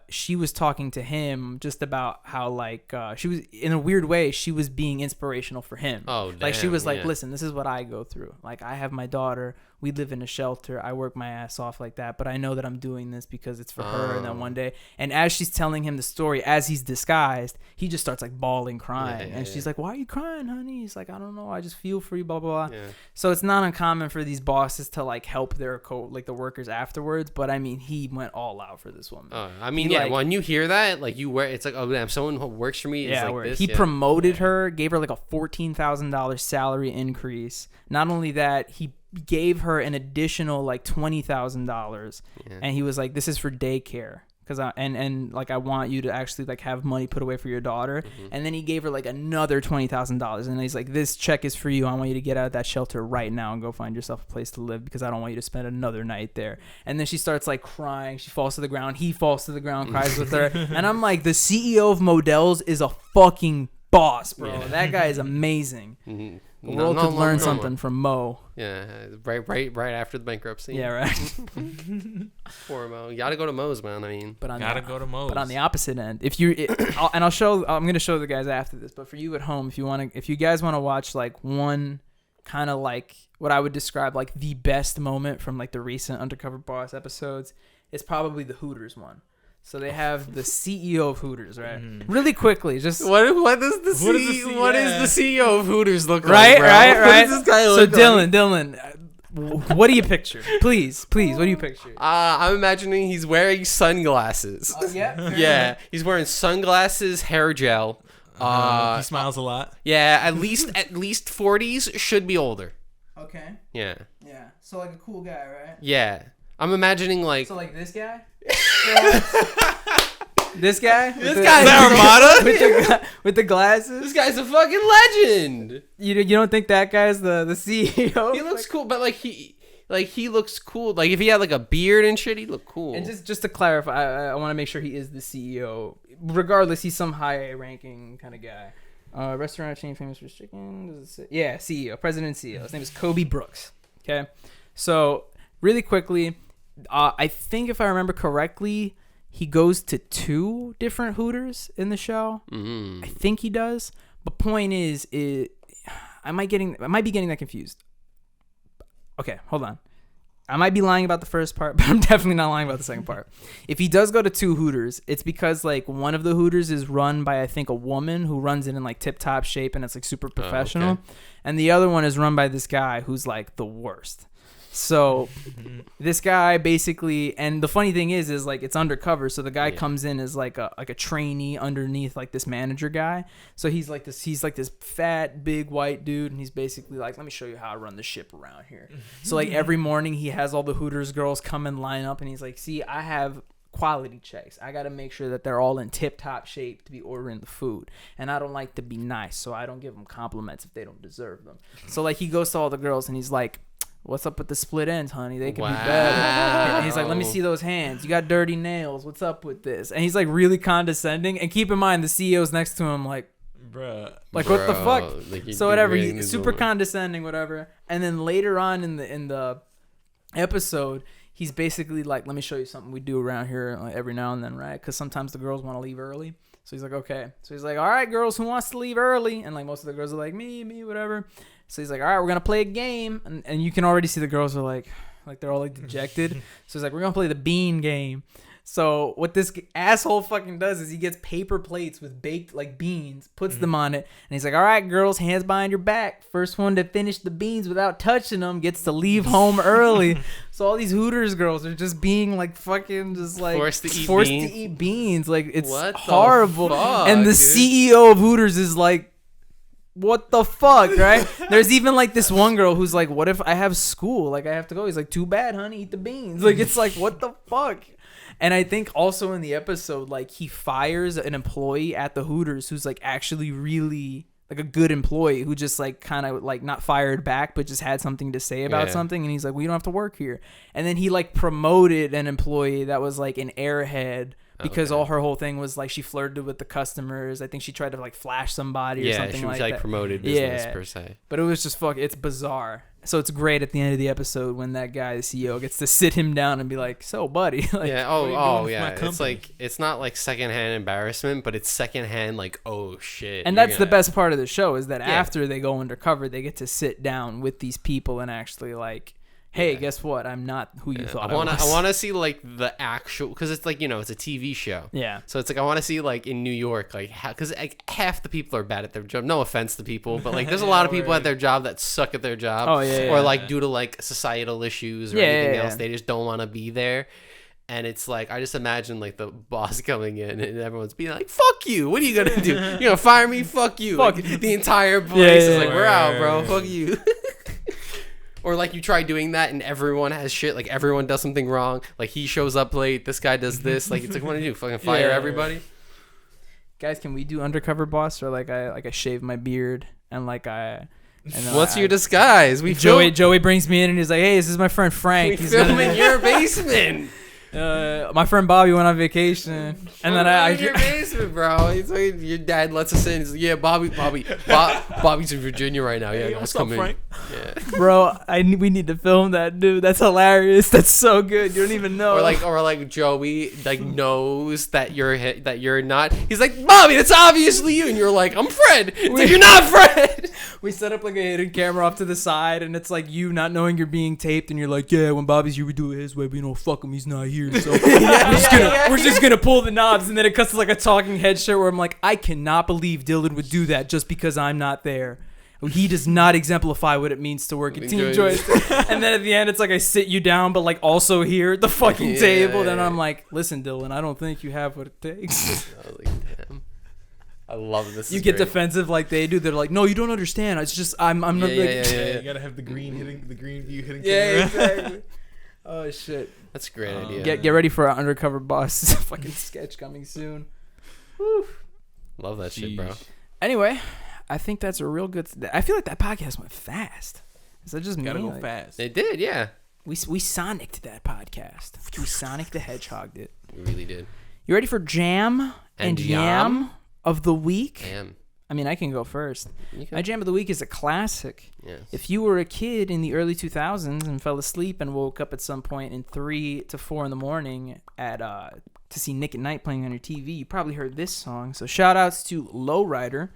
she was talking to him just about how like she was, in a weird way, she was being inspirational for him. Oh, damn, like she was like, listen, this is what I go through. Like I have my daughter. We live in a shelter. I work my ass off like that, but I know that I'm doing this because it's for her. And then one day, and as she's telling him the story, as he's disguised, he just starts like bawling, crying. And she's like, why are you crying, honey? He's like, I don't know. I just feel for you, blah, blah, blah. So it's not uncommon for these bosses to like help their the workers afterwards. But I mean, he went all out for this woman. I mean, when you hear that, like it's like, oh damn, someone who works for me is like this. He promoted her, gave her like a $14,000 salary increase. Not only that, he gave her an additional like $20,000, and he was like, this is for daycare, because I want you to actually like have money put away for your daughter. And then he gave her like another $20,000, and he's like, this check is for you. I want you to get out of that shelter right now and go find yourself a place to live, because I don't want you to spend another night there. And then she starts like crying. She falls to the ground. He falls to the ground, cries with her. And I'm like, the CEO of Modell's is a fucking boss, bro. That guy is amazing. The world could learn something from Mo. Yeah, right after the bankruptcy. Yeah, right. Poor Mo. You gotta go to Mo's, man. I mean, go to Mo's. But on the opposite end, I'm gonna show the guys after this. But for you at home, if you guys want to watch like one kind of like what I would describe like the best moment from like the recent Undercover Boss episodes, it's probably the Hooters one. So they have the CEO of Hooters, right? Really quickly, just what does the CEO of Hooters look like? Bro? Right. What does this guy look like? Dylan, what do you picture? Please, what do you picture? I'm imagining he's wearing sunglasses. Yeah, he's wearing sunglasses, hair gel. He smiles a lot. Yeah, at least 40s, should be older. Okay. Yeah. So like a cool guy, right? Yeah. I'm imagining like... So like this guy? This guy Armada with the glasses. This guy's a fucking legend. You don't think that guy's the CEO? He looks cool, but he looks cool. Like if he had like a beard and shit, he'd look cool. And just to clarify, I want to make sure he is the CEO. Regardless, he's some high-ranking kind of guy. Restaurant chain famous for chicken. CEO, president and CEO. His name is Kobe Brooks. Okay, so really quickly. I think if I remember correctly, he goes to 2 different Hooters in the show. I think he does. But point is, I might be getting that confused. Okay, hold on. I might be lying about the first part, but I'm definitely not lying about the second part. If he does go to 2 Hooters, it's because like one of the Hooters is run by I think a woman who runs it in like tip-top shape and it's like super professional, and the other one is run by this guy who's like the worst. So this guy basically, and the funny thing is like it's undercover. So the guy comes in as like a trainee underneath like this manager guy. So he's like this fat, big white dude. And he's basically like, let me show you how I run the ship around here. So like every morning he has all the Hooters girls come and line up, and he's like, see, I have quality checks. I got to make sure that they're all in tip-top shape to be ordering the food. And I don't like to be nice, so I don't give them compliments if they don't deserve them. So like he goes to all the girls and he's like, what's up with the split ends, honey? They could be better. And he's like, let me see those hands. You got dirty nails. What's up with this? And he's like really condescending. And keep in mind, the CEO's next to him like, Bruh. Like, what the fuck? Like, so whatever, he's super condescending, whatever. And then later on in the episode, he's basically like, let me show you something we do around here like, every now and then, right? Because sometimes the girls want to leave early. So he's like, okay. So he's like, all right, girls, who wants to leave early? And like most of the girls are like, me, whatever. So he's like, all right, we're going to play a game. And you can already see the girls are like they're all like dejected. So he's like, we're going to play the bean game. So what this asshole fucking does is he gets paper plates with baked like beans, puts them on it, and he's like, all right, girls, hands behind your back. First one to finish the beans without touching them gets to leave home early. So all these Hooters girls are just being like fucking just like forced to eat beans. Like it's what horrible. Fuck, and the CEO of Hooters is like, what the fuck, right? There's even like this one girl who's like, what if I have school? Like I have to go. He's like, too bad, honey, eat the beans. Like it's like, what the fuck? And I think also in the episode, like he fires an employee at the Hooters who's like actually really like a good employee who just like kind of like not fired back, but just had something to say about something. And he's like, well, you don't have to work here. And then he like promoted an employee that was like an airhead because all her whole thing was like she flirted with the customers. I think she tried to like flash somebody or something like that. Yeah, she like promoted business per se. But it was just it's bizarre. So it's great at the end of the episode when that guy, the CEO, gets to sit him down and be like, so buddy. Like, yeah. It's like, it's not like secondhand embarrassment, but it's secondhand like, oh shit. And that's the best part of the show is that after they go undercover, they get to sit down with these people and actually like, hey, guess what? I'm not who you thought I was. I want to see like the actual, because it's like, it's a TV show. Yeah. So it's like I want to see like in New York, like because like, half the people are bad at their job. No offense to people, but like there's a lot of people at their job that suck at their job. Oh yeah. Or like due to like societal issues or anything else, they just don't want to be there. And it's like I just imagine like the boss coming in and everyone's being like, "Fuck you! What are you gonna do? You're gonna fire me? Fuck you!" Fuck. Like, the entire place is like, "We're out, bro. Fuck you." Or like you try doing that and everyone has shit. Like everyone does something wrong. Like he shows up late. This guy does this. Like it's like, what do you do? Fucking fire everybody? Guys, can we do Undercover Boss or like I shave my beard and like I. And what's your disguise? Joey brings me in and he's like, "Hey, this is my friend Frank. He's film in your basement." My friend Bobby went on vacation, and then I in your basement, bro. He's like, your dad lets us in. He's like, yeah, Bobby's in Virginia right now. Yeah, what's up, Frank? Yeah, bro. We need to film that, dude. That's hilarious. That's so good. You don't even know. Or like Joey like knows that you're not. He's like, Bobby, that's obviously you, and you're like, I'm Fred. It's like, you're not Fred. We set up like a hidden camera off to the side, and it's like you not knowing you're being taped, and you're like, yeah, when Bobby's here, we do it his way, but fuck him, he's not here. So we're just gonna pull the knobs, and then it cuts to like a talking head shirt where I'm like, I cannot believe Dylan would do that just because I'm not there. He does not exemplify what it means to work at Team Joystick. And then at the end, it's like I sit you down, but like also here at the fucking table. Then I'm like, listen, Dylan, I don't think you have what it takes. I was like, damn. I love this. You get defensive like they do. They're like, no, you don't understand. It's just I'm not. You gotta have the green view hitting. Yeah, exactly. Oh shit. That's a great idea. Get ready for our Undercover Boss fucking sketch coming soon. Woo. Love that shit, bro. Anyway, I think that's a real good. I feel like that podcast went fast. Is that just me? Gotta go fast. It did, yeah. We Sonic'd that podcast. We Sonic the Hedgehogged it. We really did. You ready for Jam and Yam of the Week? I mean, I can go first. My Jam of the Week is a classic. Yes. If you were a kid in the early 2000s and fell asleep and woke up at some point in 3 to 4 in the morning to see Nick at Night playing on your TV, you probably heard this song. So shout outs to Lowrider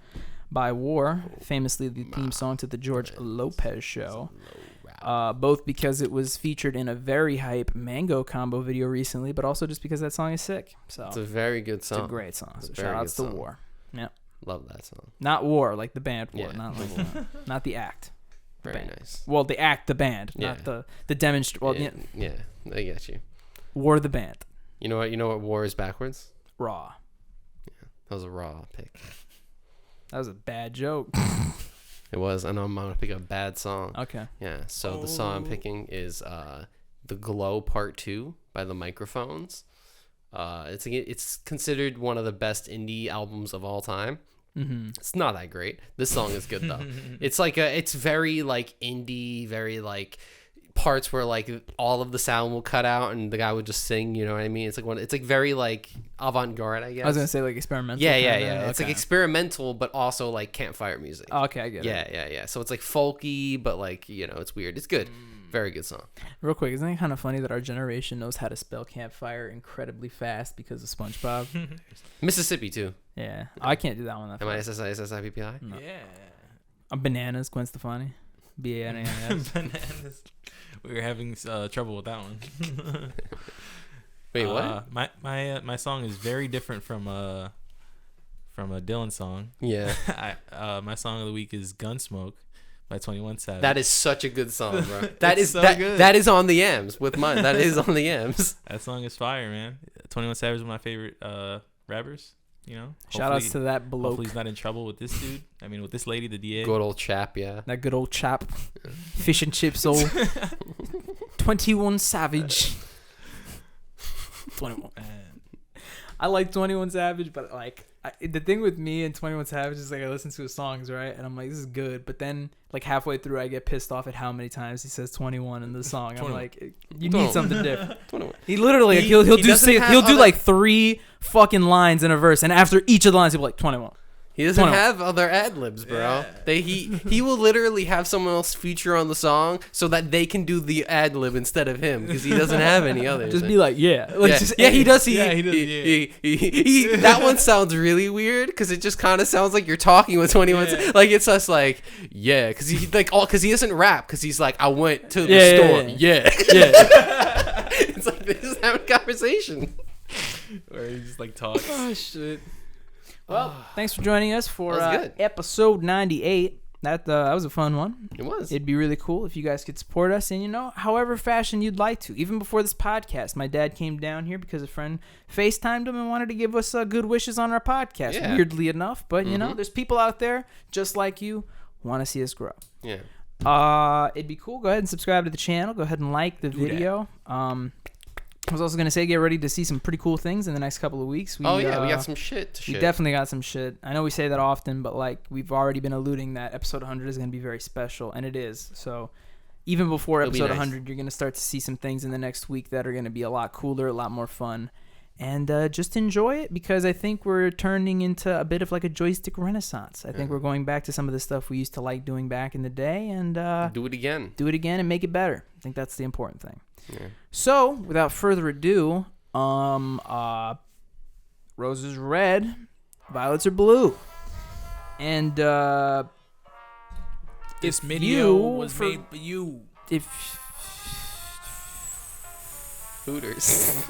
by War, famously the theme song to the George Lopez Show. Both because it was featured in a very hype Mango combo video recently, but also just because that song is sick. So it's a very good song. It's a great song. So shout outs to War. Yeah. Love that song. Not War, like the band War, not like not the act. Very band. Nice. Well, the act, the band, not the demonstration. Well, yeah, I get you. War, the band. You know what War is backwards? Raw. Yeah, that was a raw pick. That was a bad joke. It was. I know I'm gonna pick a bad song. Okay. Yeah. So the song I'm picking is "The Glow Part 2" by the Microphones. It's considered one of the best indie albums of all time. Mm-hmm. It's not that great. This song is good though. It's like it's very like indie, very like parts where like all of the sound will cut out and the guy would just sing. You know what I mean? It's like very like avant-garde, I guess. I was gonna say like experimental. Yeah. Okay. It's like experimental, but also like campfire music. Okay, I get it. Yeah. So it's like folky, but like it's weird. It's good. Very good song. Real quick, isn't it kind of funny that our generation knows how to spell campfire incredibly fast because of SpongeBob? Mississippi too. Yeah, I can't do that one. MISSISSIPPI. No. Yeah. Bananas, Gwen Stefani. BANANAS. Bananas. We were having trouble with that one. Wait, what? My song is very different from a Dylan song. Yeah. My song of the week is Gunsmoke by 21 Savage. That is such a good song, bro. That is good. That is on the M's with mine. That is on the M's. That song is fire, man. 21 Savage is one of my favorite rappers. Shout outs to that bloke. Hopefully he's not in trouble with this dude. I mean, with this lady, the DA. Good old chap, yeah. That good old chap. Fish and chips old. 21 Savage. 21. I like 21 Savage, but like the thing with me and 21 Savage is like I listen to his songs, right? And I'm like, this is good. But then like halfway through, I get pissed off at how many times he says 21 in the song. 21. I'm like, you need something different. 21. He literally he'll do like 3 fucking lines in a verse, and after each of the lines, he'll be like 21. He doesn't have other ad libs, bro. Yeah. He will literally have someone else feature on the song so that they can do the ad lib instead of him because he doesn't have any others. Just be like, yeah, he does. That one sounds really weird because it just kind of sounds like you're talking with 21. Yeah. Like it's just like because he doesn't rap because he's like I went to the store. Yeah. It's like this is having a conversation. Or he just like talks. Oh shit. Well, thanks for joining us for episode 98. That was a fun one. It was. It'd be really cool if you guys could support us in, however fashion you'd like to. Even before this podcast, my dad came down here because a friend FaceTimed him and wanted to give us good wishes on our podcast, weirdly enough. But, there's people out there just like you want to see us grow. Yeah. It'd be cool. Go ahead and subscribe to the channel. Go ahead and like the video. I was also going to say, get ready to see some pretty cool things in the next couple of weeks. We got some shit to share. We definitely got some shit. I know we say that often, but like we've already been alluding that episode 100 is going to be very special, and it is. So even before episode 100, you're going to start to see some things in the next week that are going to be a lot cooler, a lot more fun. And just enjoy it because I think we're turning into a bit of like a joystick renaissance. I think we're going back to some of the stuff we used to like doing back in the day and do it again. Do it again and make it better. I think that's the important thing. Yeah. So, without further ado, roses are red, violets are blue. And this video was made for you. Hooters.